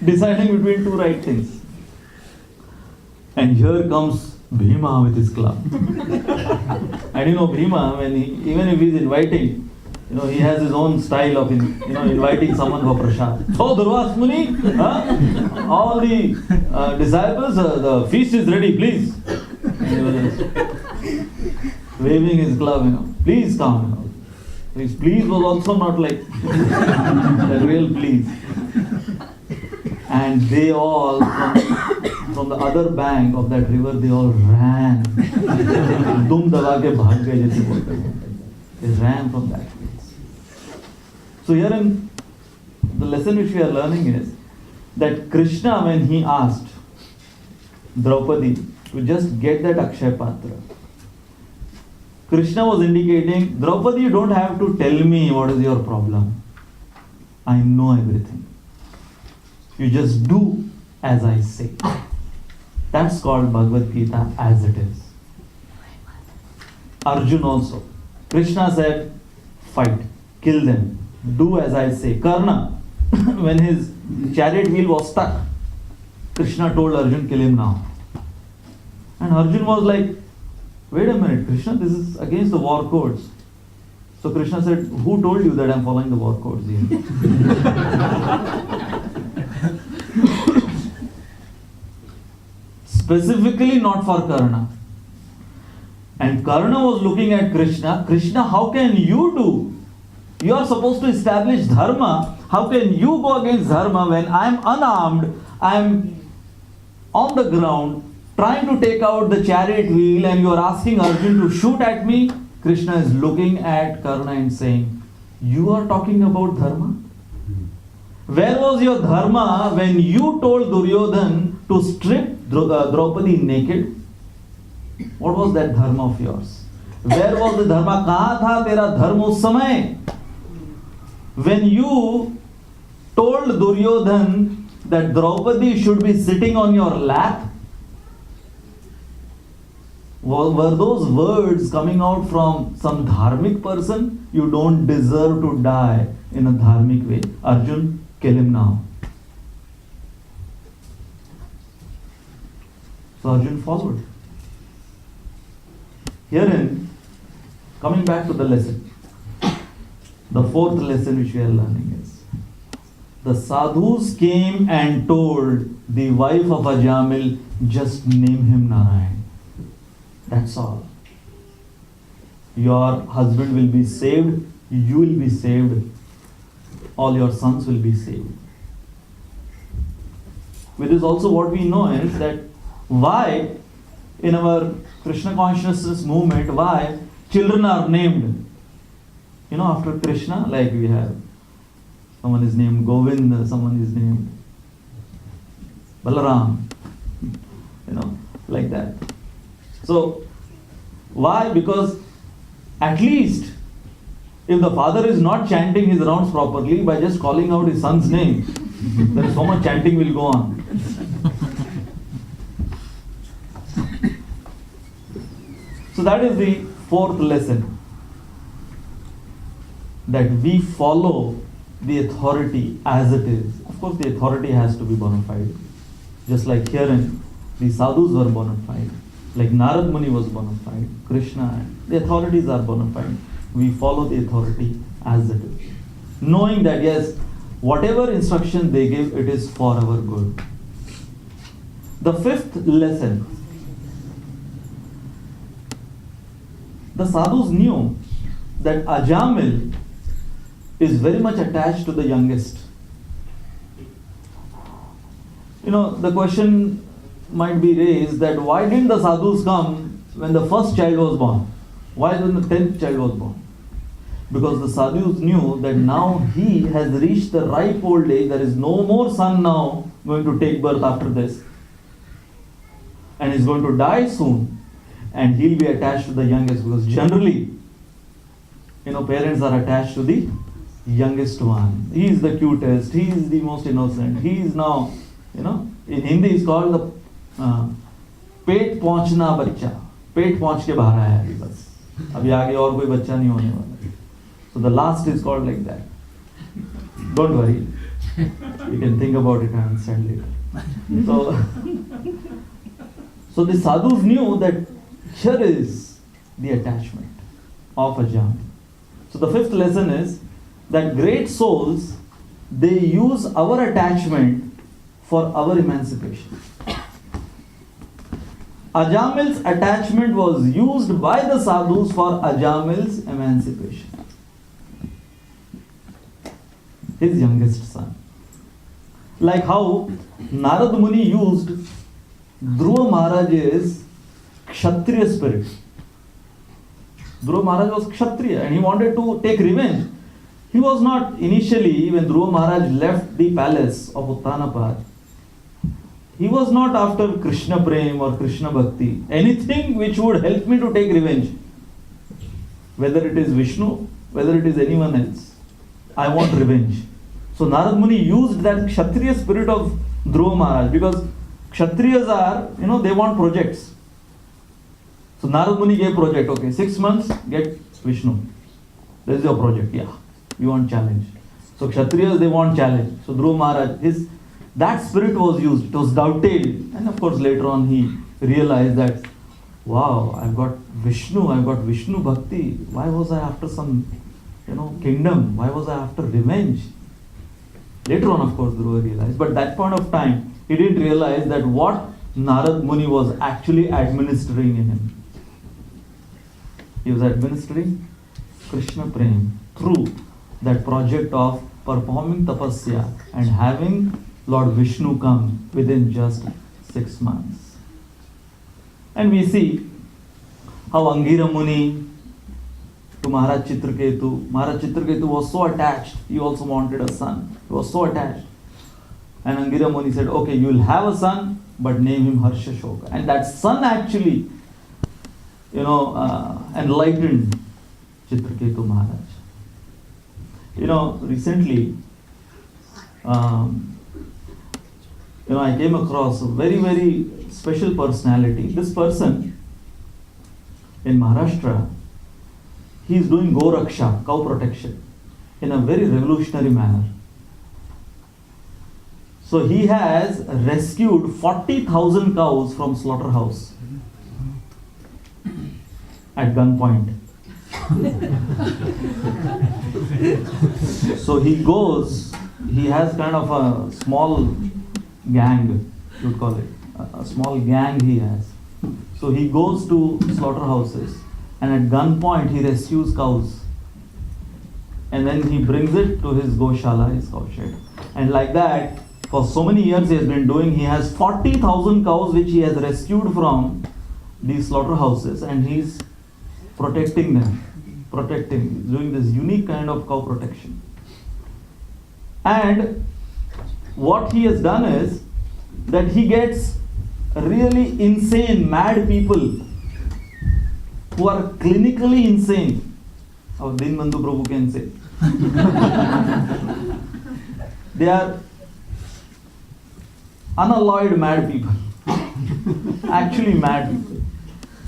Deciding between two right things. And here comes Bhima with his club. And Bhima, even if he is inviting, he has his own style of inviting someone for prasad. Oh, Durvas Muni, all the disciples, the feast is ready, please. And he was just waving his club, please come. His please was also not like the real please. And they all, from the other bank of that river, they all ran. Dum daba ke bhag gaye jaise bolte hain. They ran from that place. So here in the lesson which we are learning is that Krishna, when he asked Draupadi to just get that Akshay Patra, Krishna was indicating, Draupadi, you don't have to tell me what is your problem. I know everything. You just do as I say. That's called Bhagavad Gita as it is. Arjun also. Krishna said, fight, kill them, do as I say. Karna, when his chariot wheel was stuck, Krishna told Arjun, kill him now. And Arjun was like, wait a minute, Krishna, this is against the war codes. So Krishna said, who told you that I'm following the war codes here? Specifically not for Karna. And Karna was looking at Krishna. Krishna, how can you do? You are supposed to establish dharma. How can you go against dharma when I am unarmed, I am on the ground, trying to take out the chariot wheel, and you are asking Arjun to shoot at me? Krishna is looking at Karna and saying, you are talking about dharma? Where was your dharma when you told Duryodhan to strip Draupadi naked? What was that dharma of yours? Where was the dharma? Kahan tha tera dharma us samay? When you told Duryodhan that Draupadi should be sitting on your lap, were those words coming out from some dharmic person? You don't deserve to die in a dharmic way. Arjun, kill him now. So Arjun followed. Herein, coming back to the lesson, the fourth lesson which we are learning is, the sadhus came and told the wife of Ajamil, just name him Narayan. That's all. Your husband will be saved, you will be saved, all your sons will be saved. With this also what we know is that why in our Krishna consciousness movement, why children are named. After Krishna, like we have, someone is named Govind, someone is named Balaram, like that. So, why? Because at least if the father is not chanting his rounds properly by just calling out his son's name, then so much chanting will go on. So that is the fourth lesson. That we follow the authority as it is. Of course, the authority has to be bona fide. Just like herein, the sadhus were bona fide. Like Narad Muni was bona fide. Krishna, the authorities are bona fide. We follow the authority as it is. Knowing that yes, whatever instruction they give, it is for our good. The fifth lesson. The sadhus knew that Ajamil is very much attached to the youngest. The question might be raised that why didn't the sadhus come when the first child was born? Why when the 10th child was born? Because the sadhus knew that now he has reached the ripe old age. There is no more son now going to take birth after this. And he's going to die soon. And he'll be attached to the youngest, because generally, parents are attached to the youngest one. He is the cutest, he is the most innocent, he is now, in Hindi it's called the पेट पहुंचना बच्चा, पेट पहुंच के बाहर आया है बस, अभी आगे और कोई बच्चा नहीं होने वाला. So the last is called like that. Don't worry, you can think about it and understand later. So the sadhus knew that here is the attachment of Ajamil. So the fifth lesson is that great souls, they use our attachment for our emancipation. Ajamil's attachment was used by the sadhus for Ajamil's emancipation. His youngest son. Like how Narad Muni used Dhruva Maharaj's Kshatriya spirit. Dhruva Maharaj was Kshatriya and he wanted to take revenge. He was not initially, when Dhruva Maharaj left the palace of Uttanapad, he was not after Krishna Prem or Krishna Bhakti. Anything which would help me to take revenge. Whether it is Vishnu, whether it is anyone else. I want revenge. So Narad Muni used that Kshatriya spirit of Dhruva Maharaj, because Kshatriyas are, they want projects. So Narad Muni gave project, okay, 6 months, get Vishnu. This is your project, yeah. You want challenge. So Kshatriyas, they want challenge. So Dhruva Maharaj, that spirit was used. It was dovetailed. And of course later on he realized that, wow, I've got Vishnu Bhakti. Why was I after some, kingdom? Why was I after revenge? Later on, of course, Dhruva realized. But at that point of time, he didn't realize that what Narad Muni was actually administering in him. He was administering Krishna Prem through that project of performing tapasya and having Lord Vishnu come within just 6 months. And we see how Angira Muni to Maharaj Chitraketu was so attached. He also wanted a son. He was so attached. And Angira Muni said, okay, you will have a son, but name him Harsha Shoka. And that son actually, enlightened Chitraketu Maharaj. Recently, I came across a very, very special personality. This person in Maharashtra, he is doing Goraksha, cow protection, in a very revolutionary manner. So he has rescued 40,000 cows from slaughterhouse at gunpoint. So he has kind of a small gang, you would call it. A small gang he has. So he goes to slaughterhouses and at gunpoint he rescues cows. And then he brings it to his Goshala, his cow shed. And like that, for so many years he has been doing, he has 40,000 cows which he has rescued from these slaughterhouses and he's protecting them. Doing this unique kind of cow protection. And what he has done is that he gets really insane, mad people who are clinically insane. Our Dinbandhu Prabhu can say. They are unalloyed mad people. Actually mad people.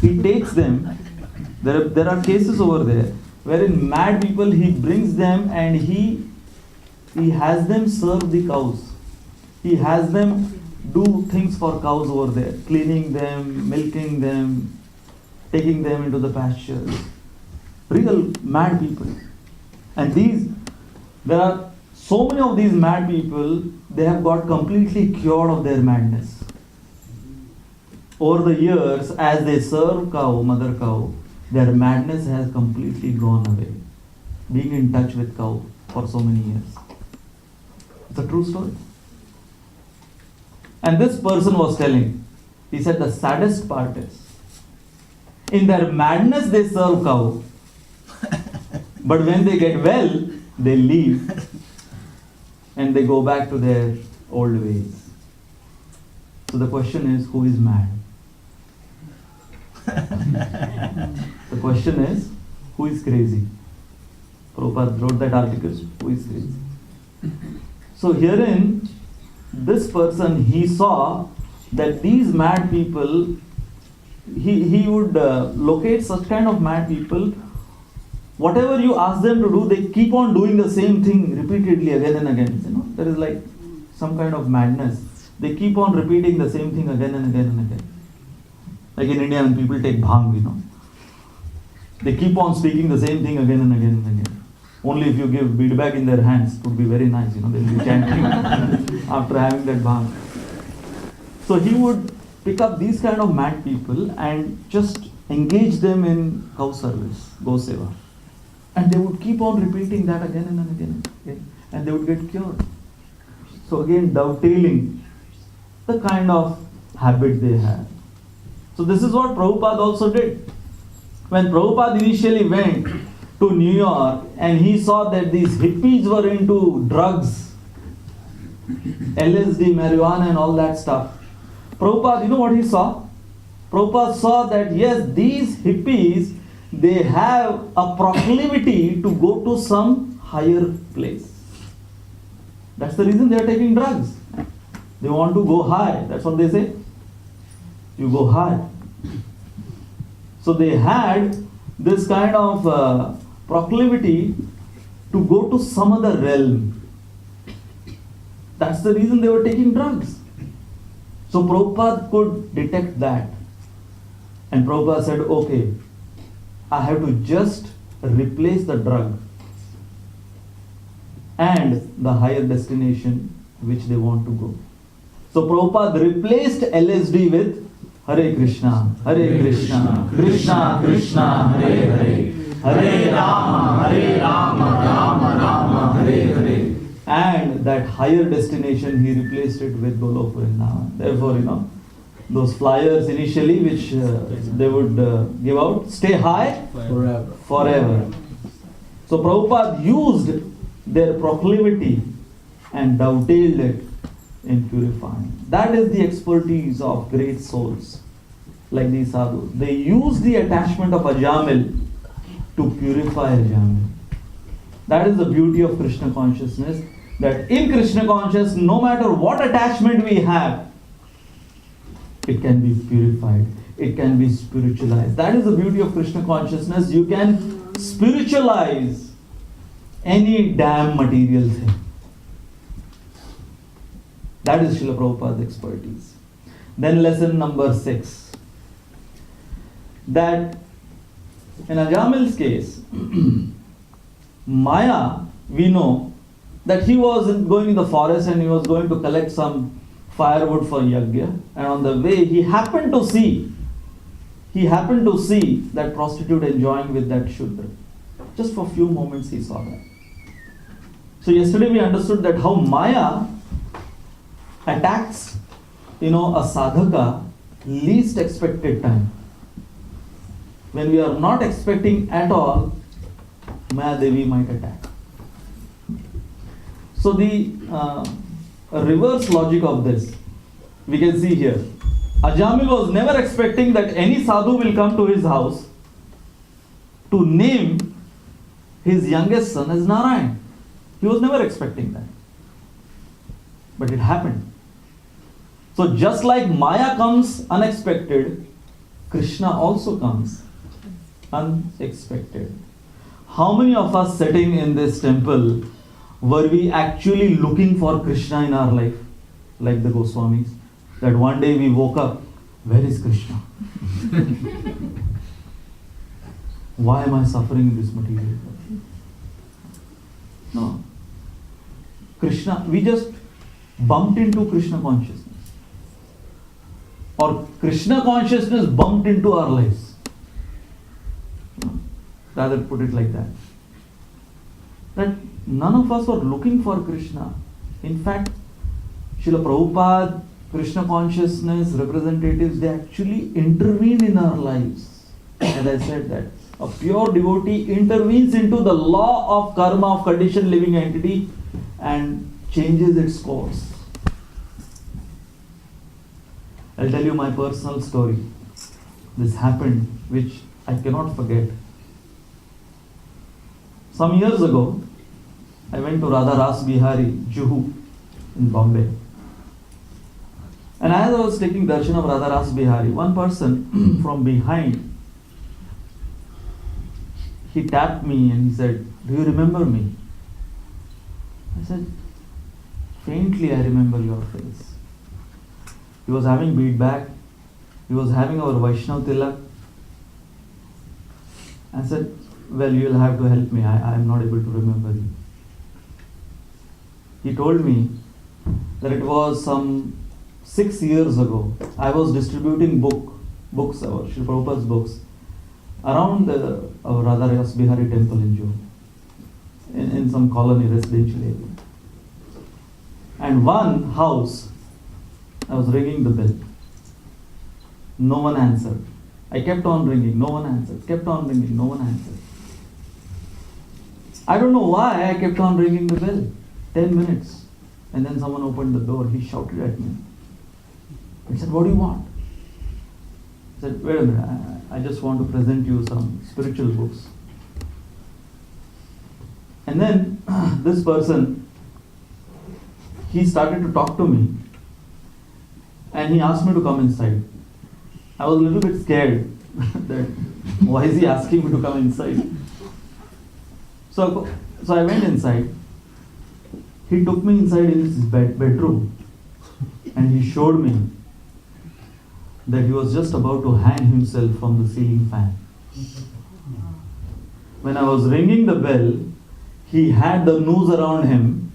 He takes them. There are cases over there wherein mad people, he brings them and he has them serve the cows. He has them do things for cows over there, cleaning them, milking them, taking them into the pastures. Real mad people. And there are so many of these mad people, they have got completely cured of their madness. Over the years, as they serve cow, mother cow, their madness has completely gone away. Being in touch with cow for so many years. It's a true story. And this person was telling, he said the saddest part is, in their madness they serve cow, but when they get well, they leave and they go back to their old ways. So the question is, who is mad? The question is, who is crazy? Prabhupada wrote that article, who is crazy? So herein, this person, he saw that these mad people, he would locate such kind of mad people. Whatever you ask them to do, they keep on doing the same thing repeatedly again and again. You know, there is like some kind of madness. They keep on repeating the same thing again and again and again. Like in India, when people take bhang, you know, they keep on speaking the same thing again and again and again. Only if you give bead bag in their hands, it would be very nice, you know, they'll be chanting after having that bhang. So he would pick up these kind of mad people and just engage them in cow service, go seva. And they would keep on repeating that again and again and again, and they would get cured. So again, dovetailing the kind of habit they have. So this is what Prabhupada also did. When Prabhupada initially went to New York and he saw that these hippies were into drugs, LSD, marijuana and all that stuff, Prabhupada, you know what he saw? Prabhupada saw that yes, these hippies, they have a proclivity to go to some higher place. That's the reason they are taking drugs. They want to go high. That's what they say. You go high. So they had this kind of proclivity to go to some other realm. That's the reason they were taking drugs. So Prabhupada could detect that. And Prabhupada said, okay, I have to just replace the drug and the higher destination which they want to go. So Prabhupada replaced LSD with Hare Krishna, Krishna Krishna, Hare Hare, Hare Rama, Rama Rama, Hare Hare. And that higher destination he replaced it with Golok Vrindavan. Therefore, you know, those flyers initially which they would give out, stay high forever. So Prabhupada used their proclivity and dovetailed it in purifying. That is the expertise of great souls like these sadhus. They use the attachment of Ajamil to purify Ajamil. That is the beauty of Krishna consciousness, that in Krishna consciousness, no matter what attachment we have, it can be purified, it can be spiritualized. That is the beauty of Krishna consciousness. You can spiritualize any damn material thing. That is Srila Prabhupada's expertise. Then lesson number 6. That in Ajamil's case, Maya, we know that he was going in the forest and he was going to collect some firewood for yajna, and on the way he happened to see that prostitute enjoying with that Shudra. Just for a few moments he saw that. So yesterday we understood that how Maya attacks, a sadhaka least expected time. When we are not expecting at all, Maya Devi might attack. So the reverse logic of this, we can see here. Ajamil was never expecting that any sadhu will come to his house to name his youngest son as Narayan. He was never expecting that. But it happened. So just like Maya comes unexpected, Krishna also comes unexpected. How many of us sitting in this temple were we actually looking for Krishna in our life? Like the Goswamis. That one day we woke up, where is Krishna? Why am I suffering in this material world? No. Krishna, we just bumped into Krishna consciousness. Or Krishna consciousness bumped into our lives. Rather put it like that. That none of us were looking for Krishna. In fact, Srila Prabhupada, Krishna consciousness representatives, they actually intervene in our lives. As I said that a pure devotee intervenes into the law of karma of conditioned living entity and changes its course. I'll tell you my personal story. This happened, which I cannot forget. Some years ago, I went to Radha Ras Bihari, Juhu, in Bombay. And as I was taking darshan of Radha Ras Bihari, one person from behind, he tapped me and he said, "Do you remember me?" I said, "Faintly I remember your face." He was having bead bag. He was having our Vaishnav Tilak. I said, "Well, you will have to help me. I am not able to remember you." He told me that it was some 6 years ago. I was distributing books, our Srila Prabhupada's books, around our Radha Ras Bihari temple in Juhu, in some colony residential area. And one house, I was ringing the bell. No one answered. I kept on ringing, no one answered. Kept on ringing, no one answered. I don't know why I kept on ringing the bell. 10 minutes. And then someone opened the door. He shouted at me. He said, "What do you want?" I said, "Wait a minute, I just want to present you some spiritual books." And then this person, he started to talk to me. And he asked me to come inside. I was a little bit scared that why is he asking me to come inside? So I went inside. He took me inside in his bedroom and he showed me that he was just about to hang himself from the ceiling fan. When I was ringing the bell, he had the noose around him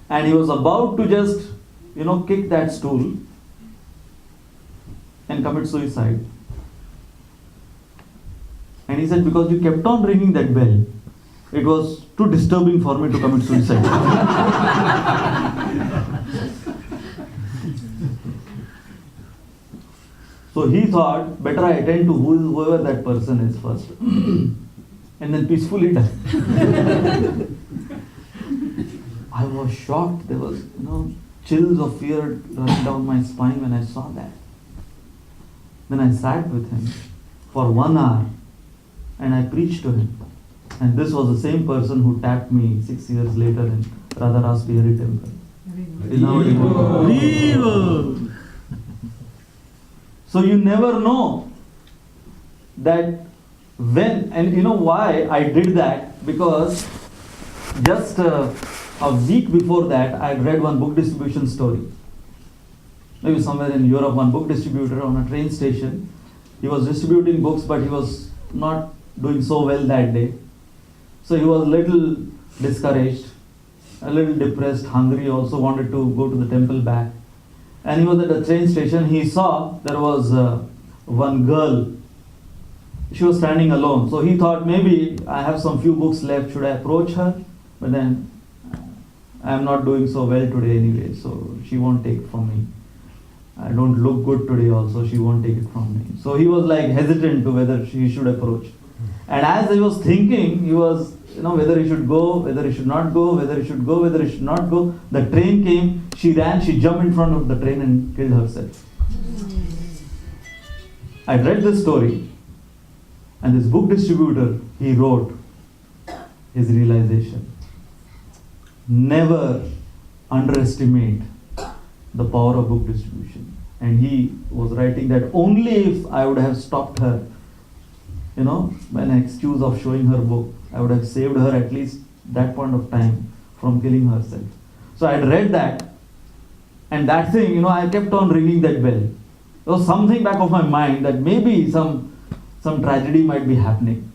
and he was about to just, kick that stool and commit suicide. And he said, "Because you kept on ringing that bell, it was too disturbing for me to commit suicide." So he thought, better I attend to whoever that person is first. And then peacefully die. I was shocked. There was, chills of fear running down my spine when I saw that. Then I sat with him for 1 hour and I preached to him. And this was the same person who tapped me 6 years later in Radha Ras Bihari temple. He's now a devotee. So you never know that when, and you know why I did that? Because just a week before that, I read one book distribution story. Maybe somewhere in Europe, one book distributor on a train station. He was distributing books, but he was not doing so well that day. So he was a little discouraged, a little depressed, hungry, also wanted to go to the temple back. And he was at the train station. He saw there was one girl. She was standing alone. So he thought, maybe I have some few books left. Should I approach her? But then I am not doing so well today anyway, so she won't take it from me. I don't look good today also, she won't take it from me. So he was like hesitant to whether he should approach. And as he was thinking, he was, whether he should go, whether he should not go, whether he should go, whether he should not go. The train came, she ran, she jumped in front of the train and killed herself. I read this story, and this book distributor, he wrote his realization. Never underestimate the power of book distribution. And he was writing that only if I would have stopped her, by an excuse of showing her book, I would have saved her at least that point of time from killing herself. So I had read that, and that thing, I kept on ringing that bell. There was something back of my mind that maybe some tragedy might be happening.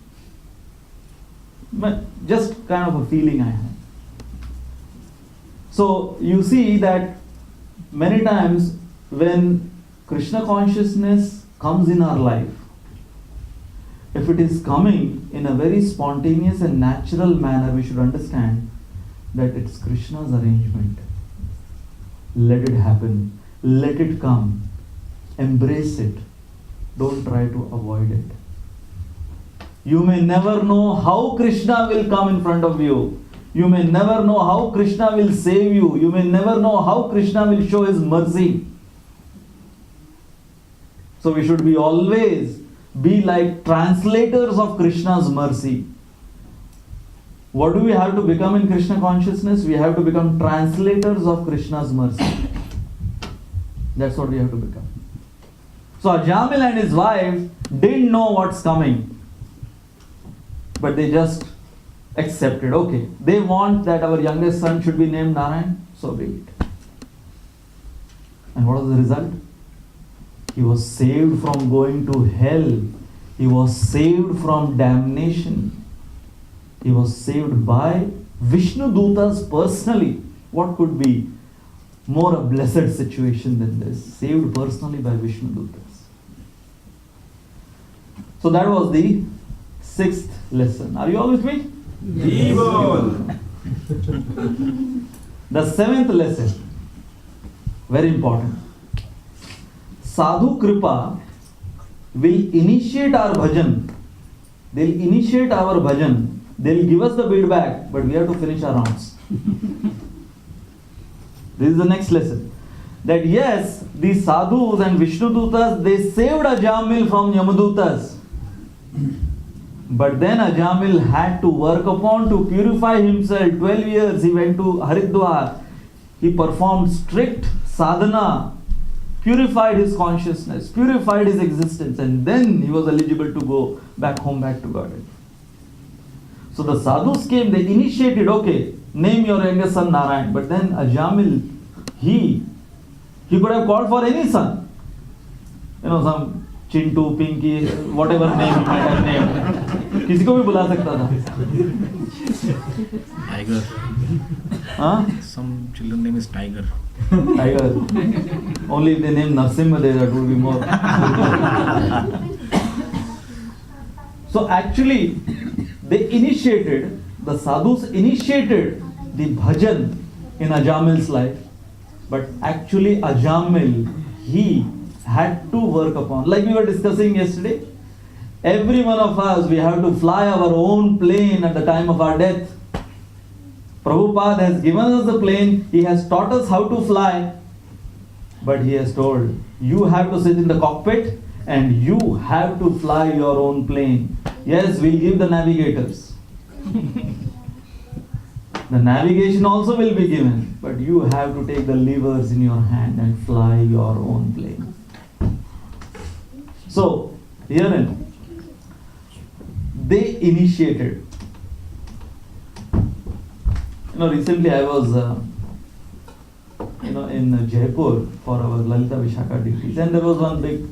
But just kind of a feeling I had. So you see that many times when Krishna consciousness comes in our life, if it is coming in a very spontaneous and natural manner, we should understand that it's Krishna's arrangement. Let it happen. Let it come. Embrace it. Don't try to avoid it. You may never know how Krishna will come in front of you. You may never know how Krishna will save you. You may never know how Krishna will show his mercy. So we should be always be like translators of Krishna's mercy. What do we have to become in Krishna consciousness? We have to become translators of Krishna's mercy. That's what we have to become. So Ajamil and his wife didn't know what's coming, but they just accepted. Okay, they want that our youngest son should be named Narayan, so be it. And what was the result? He was saved from going to hell. He was saved from damnation. He was saved by Vishnu Dutas personally. What could be more a blessed situation than this? Saved personally by Vishnu Dutas. So that was the 6th lesson. Are you all with me? Evil. The 7th lesson, very important. Sadhu Kripa will initiate our bhajan. They'll initiate our bhajan. They'll give us the feedback, but we have to finish our rounds. This is the next lesson. That yes, these sadhus and Vishnu Dutas, they saved Ajamil from Yamadutas. But then Ajamil had to work upon to purify himself. 12 years he went to Haridwar. He performed strict sadhana, purified his consciousness, purified his existence, and then he was eligible to go back home, back to Godhead. So the sadhus came, they initiated, okay, name your youngest son Narayan. But then Ajamil, he could have called for any son. You know, some Chintu, Pinky, whatever name he might have named. किसी को भी बुला सकता था. Tiger. Huh? Some children name is Tiger. Tiger. Only if they name Narsimha there, that would be more. So actually, they initiated, the sadhus initiated the bhajan in Ajamil's life. But actually Ajamil, he had to work upon. Like we were discussing yesterday, every one of us, we have to fly our own plane at the time of our death. Prabhupada has given us the plane, he has taught us how to fly, but he has told, you have to sit in the cockpit and you have to fly your own plane. Yes, we'll give the navigators. The navigation also will be given, but you have to take the levers in your hand and fly your own plane. So, herein, they initiated. Recently I was, in Jaipur for our Lalita Vishaka deities, and there was one big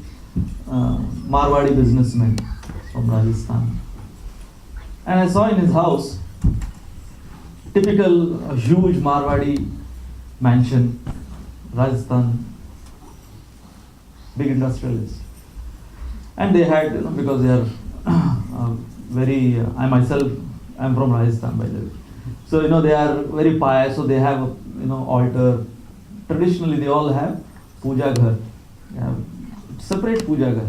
Marwadi businessman from Rajasthan. And I saw in his house, typical huge Marwadi mansion, Rajasthan, big industrialist. And they had, because they are I myself am from Rajasthan, by the way. So, they are very pious, so they have, altar. Traditionally, they all have puja ghar. They have separate puja ghar.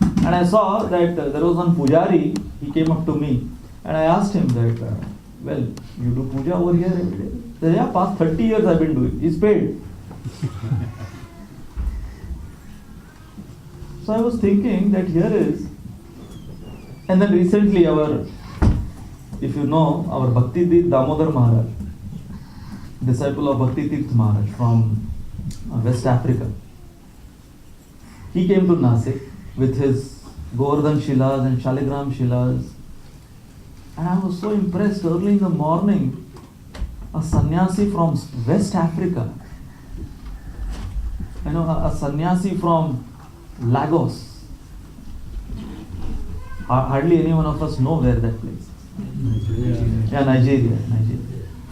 And I saw that there was one pujari, he came up to me, and I asked him that, well, you do puja over here every day? He said, yeah, past 30 years I've been doing. He's paid. So I was thinking that here is, and then recently if you know, our Bhakti Tirth Damodar Maharaj, disciple of Bhakti Tirth Maharaj from West Africa, he came to Nasik with his Govardhan Shilas and Shaligram Shilas, and I was so impressed. Early in the morning, a sannyasi from West Africa, a sannyasi from Lagos. Hardly any one of us know where that place is. Yeah, Nigeria.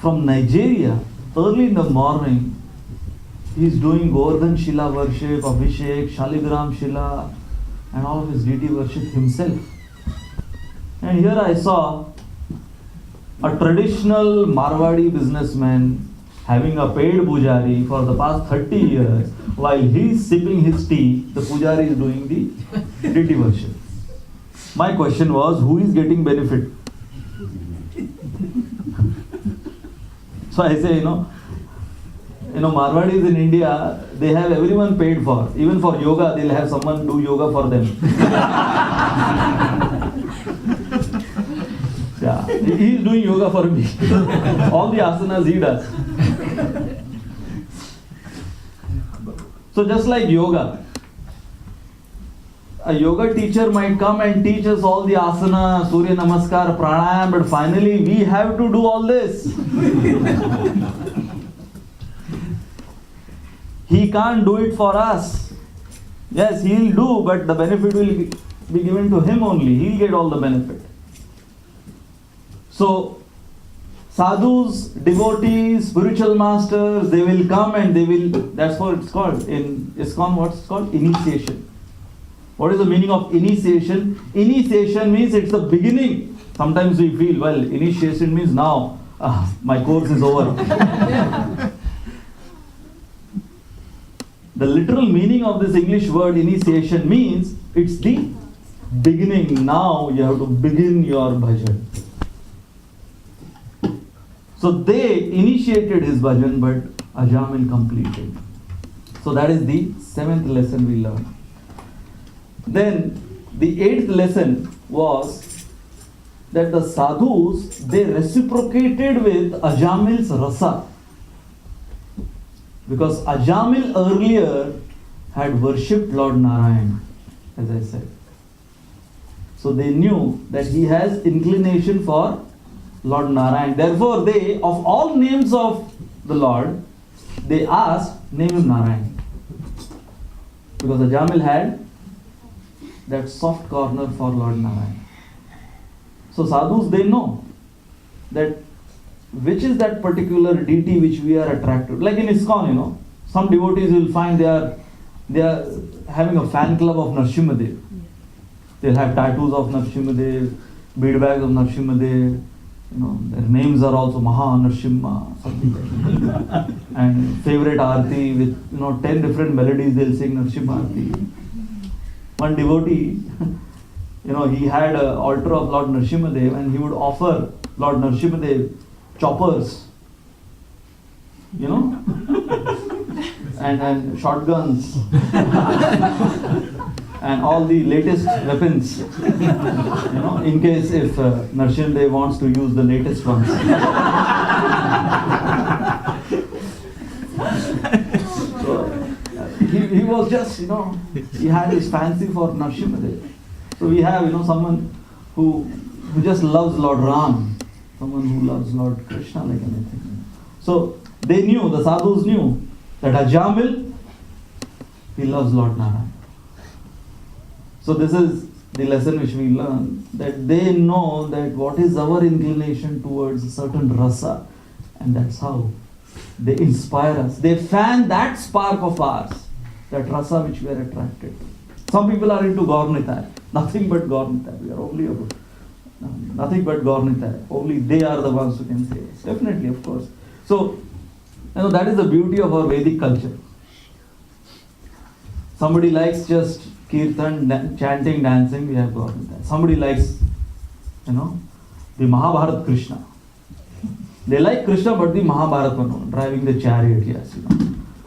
From Nigeria, early in the morning, he's doing Govardhan Shila worship, Abhishek, Shaligram Shila, and all of his deity worship himself. And here I saw a traditional Marwadi businessman having a paid pujari for the past 30 years. While he's sipping his tea, the pujari is doing the deity worship. My question was, who is getting benefit? So I say, Marwadis in India, they have everyone paid for. Even for yoga, they'll have someone do yoga for them. Yeah, he is doing yoga for me. All the asanas he does. So just like yoga, a yoga teacher might come and teach us all the asana, Surya Namaskar, Pranayam, but finally we have to do all this. He can't do it for us. Yes, he'll do, but the benefit will be given to him only. He'll get all the benefit. So, sadhus, devotees, spiritual masters, they will come and they will, that's what it's called. In ISKCON, what's called? Initiation. What is the meaning of initiation? Initiation means it's the beginning. Sometimes we feel, well, initiation means now, my course is over. The literal meaning of this English word initiation means it's the beginning. Now you have to begin your bhajan. So they initiated his bhajan, but Ajamil completed. So that is the 7th lesson we learned. Then the 8th lesson was that the sadhus, they reciprocated with Ajamil's rasa. Because Ajamil earlier had worshipped Lord Narayan, as I said. So they knew that he has inclination for Lord Narayan. Therefore they, of all names of the Lord, they asked, name him Narayan. Because Ajamil had that soft corner for Lord Narayan. So sadhus, they know that which is that particular deity which we are attracted. Like in ISKCON, some devotees will find they are having a fan club of Narasimhadev. They'll have tattoos of Narasimhadev, bead bags of Narasimhadev. Their names are also Maha Narasimha, something like that. And favorite arti with 10 different melodies they'll sing Narasimha arti. One devotee, he had an altar of Lord Narasimhadev and he would offer Lord Narasimhadev choppers, and shotguns and all the latest weapons, in case if Narasimhadev wants to use the latest ones. So he was just, he had his fancy for Narasimhadev. So we have, someone who just loves Lord Ram. Someone who loves Lord Krishna like anything. So they knew, the sadhus knew that Ajamil, he loves Lord Narayan. So this is the lesson which we learn, that they know that what is our inclination towards a certain rasa, and that's how they inspire us. They fan that spark of ours, that rasa which we are attracted to. Some people are into Gaur-Nitai, nothing but Gaur-Nitai. We are only about nothing but Gaur-Nitai. Only they are the ones who can say this. Definitely, of course. So, that is the beauty of our Vedic culture. Somebody likes just kirtan, chanting, dancing, we have Gaur-Nitai. Somebody likes, the Mahabharata Krishna. They like Krishna, but the Mahabharata one, driving the chariot, yes,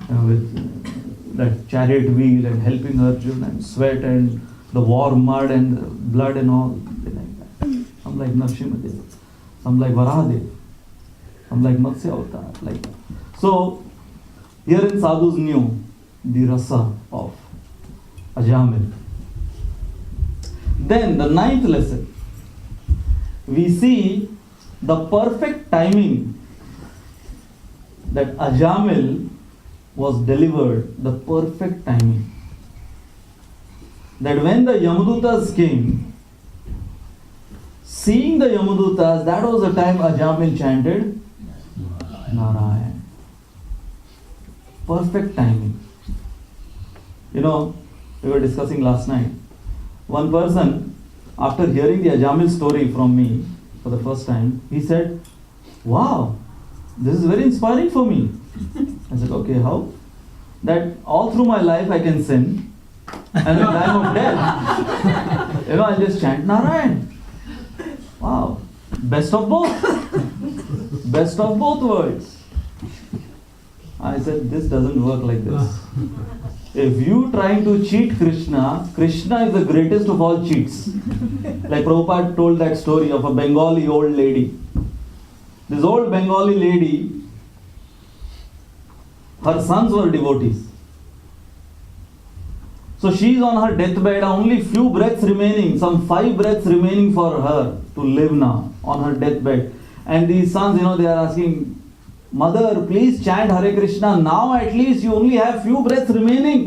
with that chariot wheel and helping Arjuna and sweat and the war mud and the blood and all. They like that. Some like Narasimhadev, some like Varahadev, some like Matsya Avatar, like that. So, herein sadhus knew the rasa of Ajamil. Then the 9th lesson, we see the perfect timing that Ajamil was delivered, the perfect timing. That when the Yamadutas came, seeing the Yamadutas, that was the time Ajamil chanted Narayan. perfect timing. You know, we were discussing last night. One person, after hearing the Ajamil story from me for the first time, he said, "Wow, this is very inspiring for me." I said, "Okay, how?" That all through my life I can sin, and in time of death, I just chant Narayan. Wow, best of both. Best of both worlds. I said, this doesn't work like this. If you trying to cheat Krishna, Krishna is the greatest of all cheats. Like Prabhupada told that story of a Bengali old lady. This old Bengali lady, her sons were devotees. So she is on her deathbed, only few breaths remaining, some 5 breaths remaining for her to live now on her deathbed. And these sons, they are asking, "Mother, please chant Hare Krishna. Now at least you only have few breaths remaining."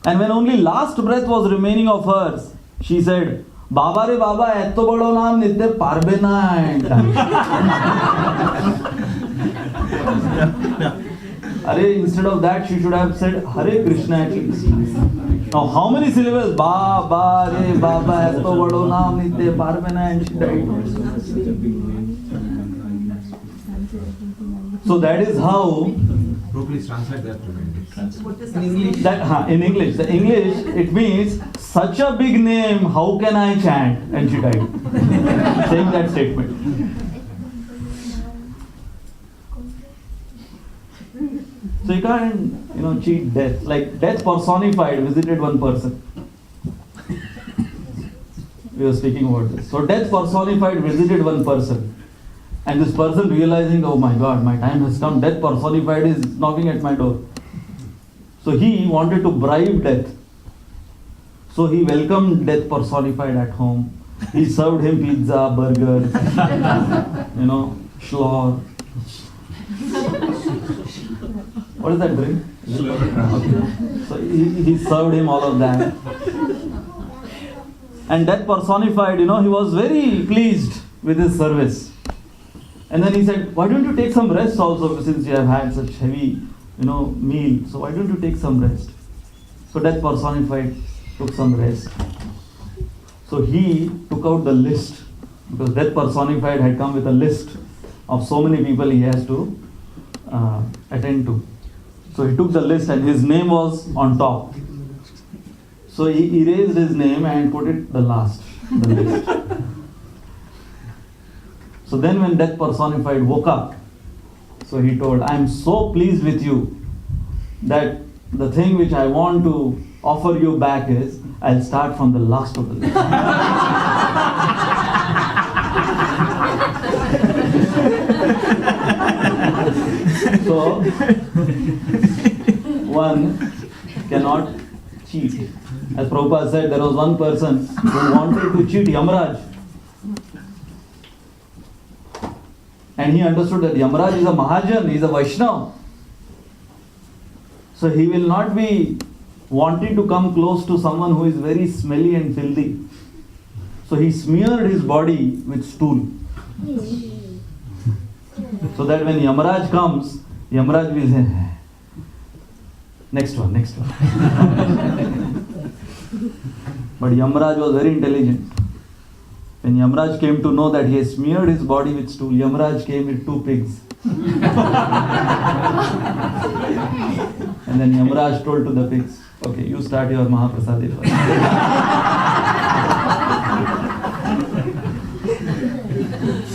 And when only last breath was remaining of hers, she said, "Baba re Baba, etto bado naam nitte parbe na." Instead of that, she should have said Hare Krishna at least. Now, how many syllables? Baba re Baba, etto bado naam nitte parbe na, and she died. So that is how. Please translate that to me. In English. In English. The English, it means, such a big name, how can I chant? And she died. Saying that statement. So you can't, cheat death. Like death personified visited one person. We were speaking about this. So death personified visited one person. And this person realizing, oh my God, my time has come, death personified is knocking at my door. So he wanted to bribe death. So he welcomed death personified at home. He served him pizza, burgers, schlor. What is that drink? Okay. So he served him all of that. And death personified, he was very pleased with his service. And then he said, "Why don't you take some rest also, since you have had such heavy, meal. So why don't you take some rest?" So death personified took some rest. So he took out the list, because death personified had come with a list of so many people he has to attend to. So he took the list and his name was on top. So he erased his name and put it the last, the list. So then when death personified woke up, so he told, "I am so pleased with you that the thing which I want to offer you back is, I'll start from the last of the list." So, one cannot cheat. As Prabhupada said, there was one person who wanted to cheat Yamaraj. And he understood that Yamaraj is a Mahajan, he is a Vaishnava. So he will not be wanting to come close to someone who is very smelly and filthy. So he smeared his body with stool. So that when Yamaraj comes, Yamaraj will say, next one. But Yamaraj was very intelligent. When Yamaraj came to know that he has smeared his body with stool, Yamaraj came with 2 pigs. And then Yamaraj told to the pigs, "Okay, you start your Mahaprasadi first."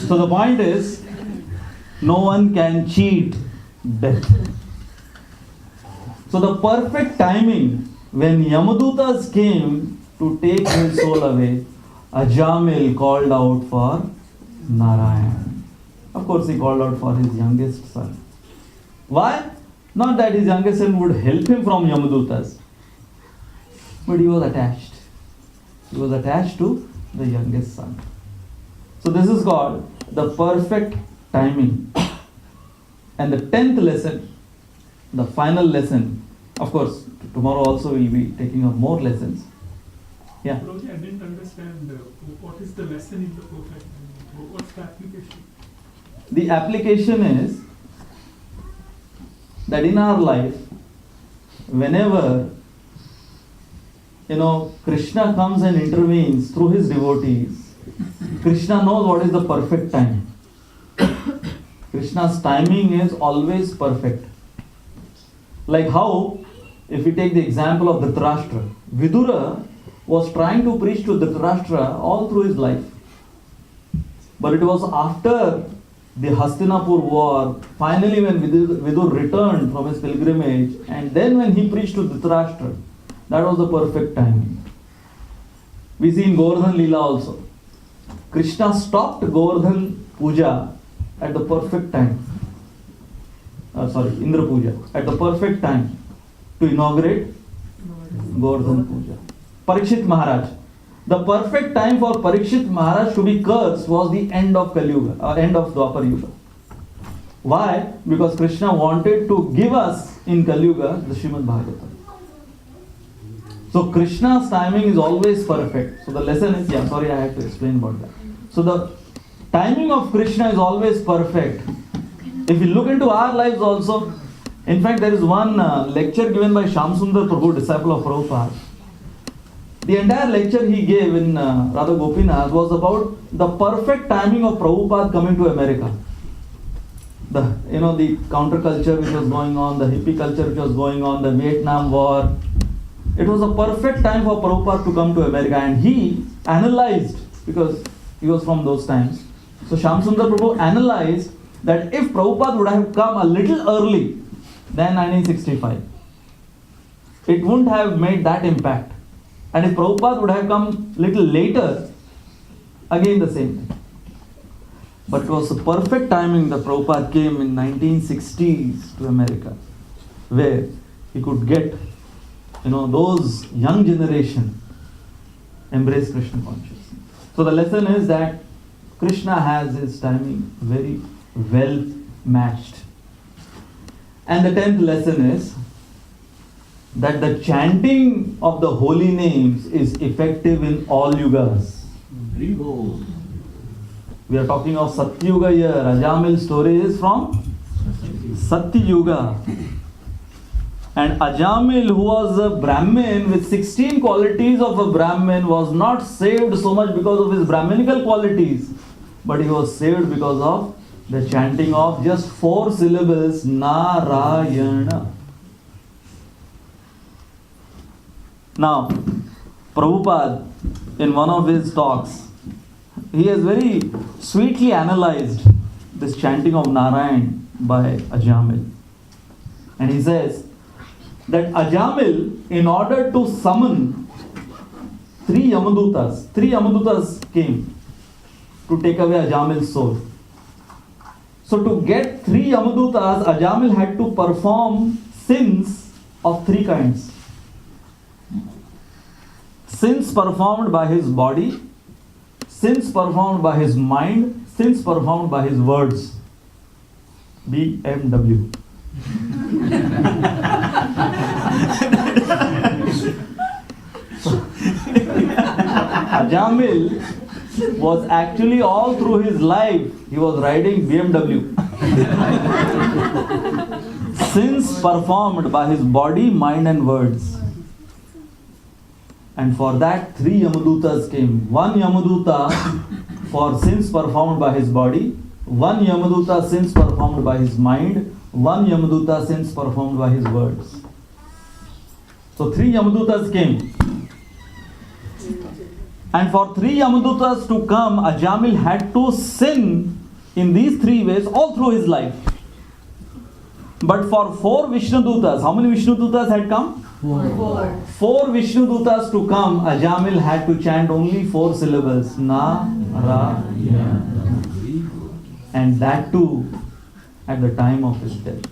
So the point is, no one can cheat death. So the perfect timing, when Yamadutas came to take his soul away, Ajamil called out for Narayan. Of course, he called out for his youngest son. Why? Not that his youngest son would help him from Yamadutas, but he was attached. He was attached to the youngest son. So this is called the perfect timing. And the 10th lesson, the final lesson, of course, tomorrow also we'll be taking up more lessons. Yeah. Prabhuji, I didn't understand what is the lesson in the perfect timing? What's the application? The application is that in our life, whenever Krishna comes and intervenes through his devotees, Krishna knows what is the perfect time. Krishna's timing is always perfect. Like how, if we take the example of Dhritarashtra, Vidura was trying to preach to Dhritarashtra all through his life. But it was after the Hastinapur war, finally when Vidur returned from his pilgrimage, and then when he preached to Dhritarashtra, that was the perfect timing. We see in Govardhan Leela also. Krishna stopped Govardhan Puja at the perfect time. Indra Puja, at the perfect time to inaugurate Govardhan Puja. Parikshit Maharaj. The perfect time for Parikshit Maharaj to be cursed was the end of Kali Yuga, end of Dwapar Yuga. Why? Because Krishna wanted to give us in Kali Yuga the Srimad Bhagavatam. So Krishna's timing is always perfect. So the lesson is, I have to explain about that. So the timing of Krishna is always perfect. If you look into our lives also, in fact there is one lecture given by Shamsundar Prabhu, disciple of Prabhupada. The entire lecture he gave in Radha Gopinath was about the perfect timing of Prabhupada coming to America. The counterculture which was going on, the hippie culture which was going on, the Vietnam War. It was a perfect time for Prabhupada to come to America, and he analyzed, because he was from those times. So Shamsundar Prabhu analyzed that if Prabhupada would have come a little early than 1965, it wouldn't have made that impact. And if Prabhupada would have come little later, again the same thing. But it was the perfect timing that Prabhupada came in 1960s to America, where he could get those young generation embrace Krishna consciousness. So the lesson is that Krishna has his timing very well matched. And the 10th lesson is that the chanting of the holy names is effective in all yugas. We are talking of Satyuga here. Ajamil's story is from Satyuga. And Ajamil, who was a Brahmin with 16 qualities of a Brahmin, was not saved so much because of his Brahminical qualities, but he was saved because of the chanting of just 4 syllables, Narayana. Now, Prabhupada, in one of his talks, he has very sweetly analyzed this chanting of Narayan by Ajamil. And he says that Ajamil, in order to summon 3 Yamadutas came to take away Ajamil's soul. So to get 3 Yamadutas, Ajamil had to perform sins of 3 kinds. Sins performed by his body, sins performed by his mind, sins performed by his words. BMW. Ajamil was actually all through his life, he was riding BMW. Sins performed by his body, mind and words. And for that 3 Yamadutas came. 1 Yamaduta for sins performed by his body, 1 Yamaduta sins performed by his mind, 1 Yamaduta sins performed by his words. So 3 Yamadutas came. And for 3 Yamadutas to come, Ajamil had to sin in these 3 ways all through his life. But for 4 Vishnudutas, how many Vishnudutas had come? 4 Vishnudutas to come, Ajamil had to chant only 4 syllables. Narayana. And that too at the time of his death.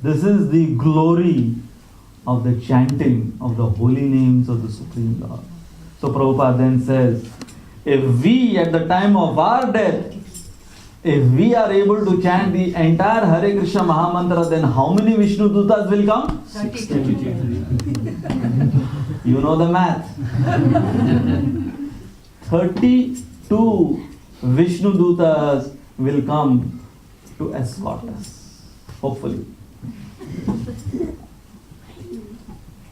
This is the glory of the chanting of the holy names of the Supreme Lord. So Prabhupada then says, if we at the time of our death, if we are able to chant the entire Hare Krishna Mahamantra, then how many Vishnudutas will come? 62. You know the math. 32 Vishnudutas will come to escort us. hopefully.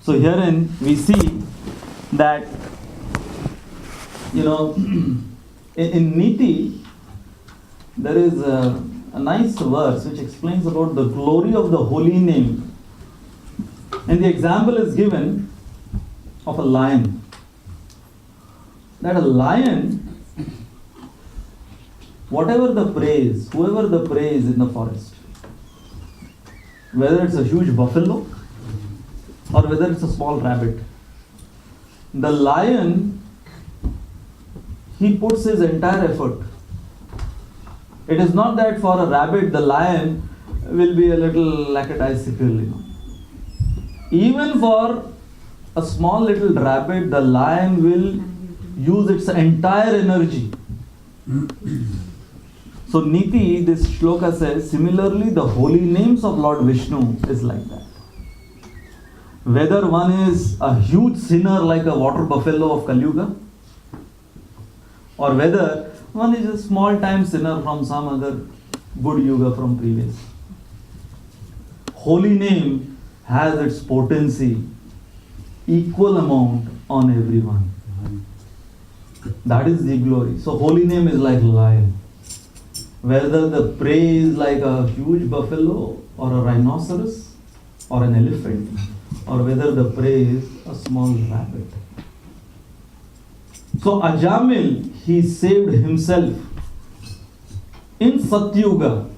So herein we see that, in Niti, there is a nice verse which explains about the glory of the holy name. And the example is given of a lion. That a lion, whoever the prey is in the forest, whether it's a huge buffalo or whether it's a small rabbit, the lion, he puts his entire effort. It is not that for a rabbit the lion will be a little lackadaisical, Even for a small little rabbit, the lion will use its entire energy. So Niti, this shloka says, similarly the holy names of Lord Vishnu is like that. Whether one is a huge sinner like a water buffalo of Kali Yuga, or whether one is a small time sinner from some other good yuga from previous. Holy name has its potency, equal amount on everyone. That is the glory. So holy name is like lion. Whether the prey is like a huge buffalo or a rhinoceros or an elephant, or whether the prey is a small rabbit. So Ajamil, he saved himself in Satyuga,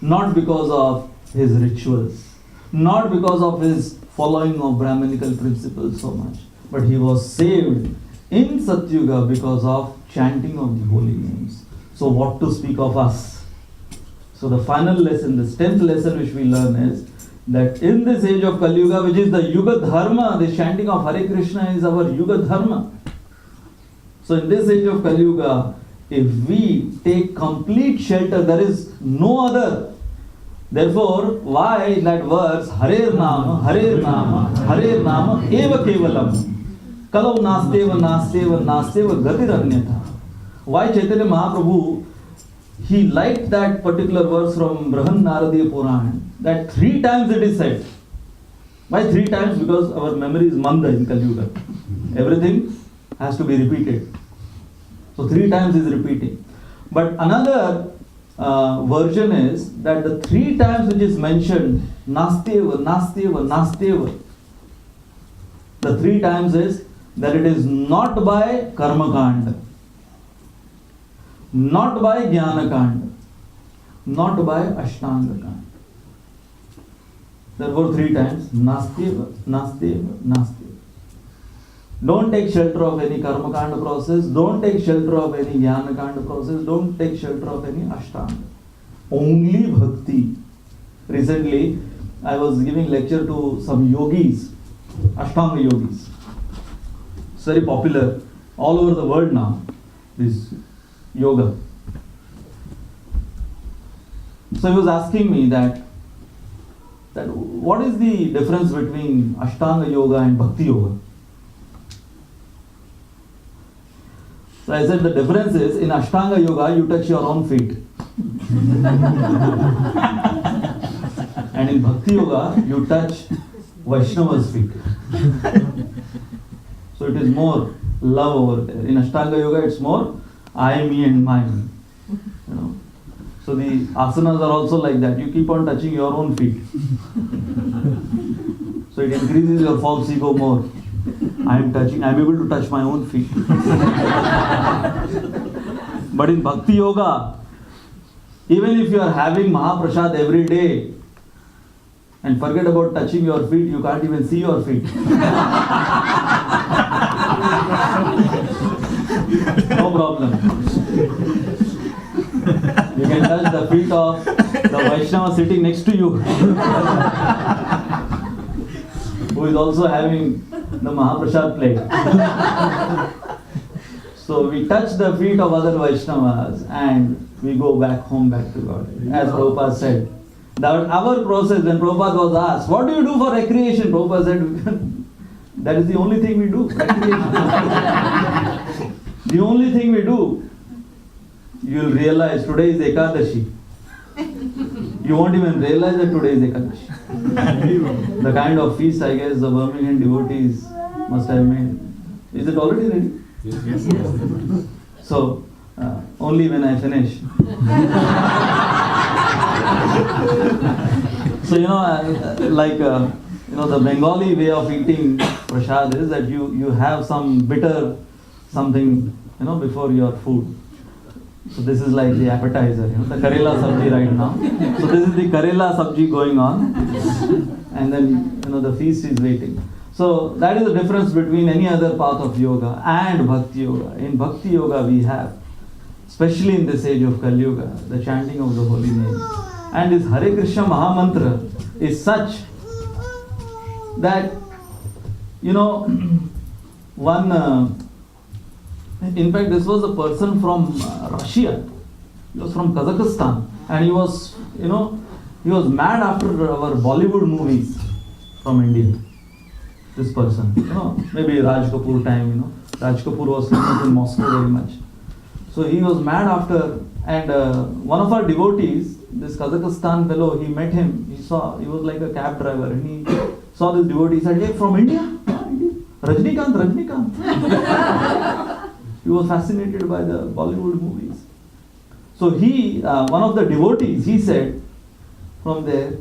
not because of his rituals, not because of his following of Brahminical principles so much, but he was saved in Satyuga because of chanting of the holy names. So what to speak of us? So the final lesson, the 10th lesson which we learn is that in this age of Kali Yuga, which is the Yuga Dharma, the chanting of Hare Krishna is our Yuga Dharma. So in this age of Kali Yuga, if we take complete shelter, there is no other. Therefore, why in that verse, Hare Nama, Hare Nama, Hare Nama, Eva Kevalam, Kalau Nasteva, Nasteva, Nasteva, Gatiranyatha. Why Chaitanya Mahaprabhu, he liked that particular verse from Brahan Naradiya Puran, that 3 times it is said. Why 3 times? Because our memory is manda in Kali Yuga. Everything has to be repeated. So 3 times is repeating. But another version is that the 3 times which is mentioned, Nasteva, Nasteva, Nasteva, the 3 times is that it is not by Karma Kanda, not by Jnana Kanda, not by Ashtanga Kanda. Therefore 3 times, Nasteva, Nasteva, Nasteva. Don't take shelter of any Karma Kanda process, don't take shelter of any Jnana Kanda process, don't take shelter of any Ashtanga. Only Bhakti. Recently, I was giving lecture to some yogis, Ashtanga yogis. It's very popular all over the world now, this yoga. So he was asking me that what is the difference between Ashtanga yoga and Bhakti yoga? So I said the difference is in Ashtanga yoga you touch your own feet. And in Bhakti yoga you touch Vaishnava's feet. So it is more love over there. In Ashtanga yoga it's more I, me and mine. So the asanas are also like that. You keep on touching your own feet. So it increases your false ego more. I am able to touch my own feet. But in Bhakti Yoga, even if you are having Mahaprasad every day and forget about touching your feet, you can't even see your feet. No problem. You can touch the feet of the Vaishnava sitting next to you, who is also having the Mahaprasad plate. So we touch the feet of other Vaishnavas and we go back home, back to God. As Prabhupada said, that our process, when Prabhupada was asked, what do you do for recreation? Prabhupada said, that is the only thing we do, recreation. The only thing we do, you will realize today is Ekadashi. You won't even realize that today is Ekadashi. The kind of feast I guess the Birmingham devotees must have made. Is it already ready? Yes. So, only when I finish. So, the Bengali way of eating prasad is that you have some bitter something, before your food. So this is like the appetizer, the Karela sabji right now. So this is the Karela sabji going on. And then, the feast is waiting. So that is the difference between any other path of yoga and Bhakti Yoga. In Bhakti Yoga we have, especially in this age of Kali Yuga, the chanting of the holy name. And this Hare Krishna Mahamantra is such that, in fact this was a person from Russia. He was from Kazakhstan. And he was mad after our Bollywood movies from India. This person, maybe Raj Kapoor time, Raj Kapoor was famous in Moscow very much. So he was mad after, and one of our devotees, this Kazakhstan fellow, he met him, he was like a cab driver, and he saw this devotee, he said, "Hey, from India? Yeah, India. Rajnikant. He was fascinated by the Bollywood movies. So one of the devotees, he said from there,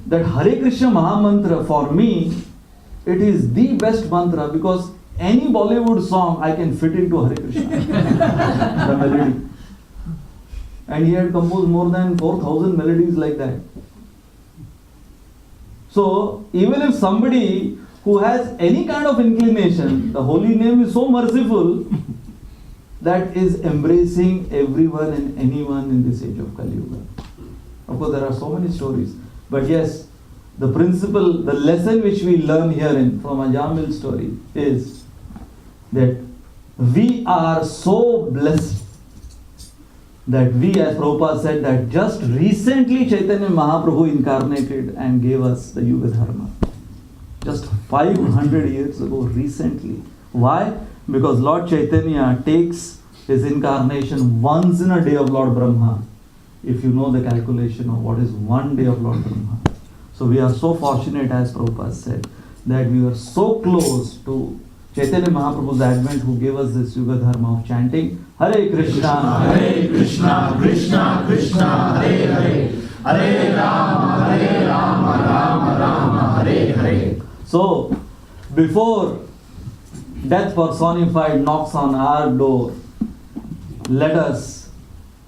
that Hare Krishna Mahamantra for me, it is the best mantra because any Bollywood song I can fit into Hare Krishna, the melody. And he had composed more than 4,000 melodies like that. So even if somebody who has any kind of inclination, the holy name is so merciful that is embracing everyone and anyone in this age of Kali Yuga. Of course, there are so many stories, but yes, the principle, the lesson which we learn herein from Ajamil story is that we are so blessed that we, as Prabhupada said, that just recently Chaitanya Mahaprabhu incarnated and gave us the Yuga Dharma. Just 500 years ago, recently. Why? Because Lord Chaitanya takes his incarnation once in a day of Lord Brahma. If you know the calculation of what is one day of Lord Brahma. So we are so fortunate, as Prabhupada said, that we are so close to Chaitanya Mahaprabhu's advent, who gave us this Yuga Dharma of chanting Hare Krishna, Krishna, Krishna, Hare Hare, Hare Rama, Rama Rama, Hare Hare. So, before death personified knocks on our door, let us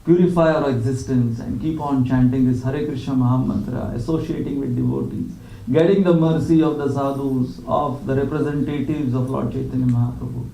purify our existence and keep on chanting this Hare Krishna Mahamantra, associating with devotees, getting the mercy of the sadhus, of the representatives of Lord Chaitanya Mahaprabhu,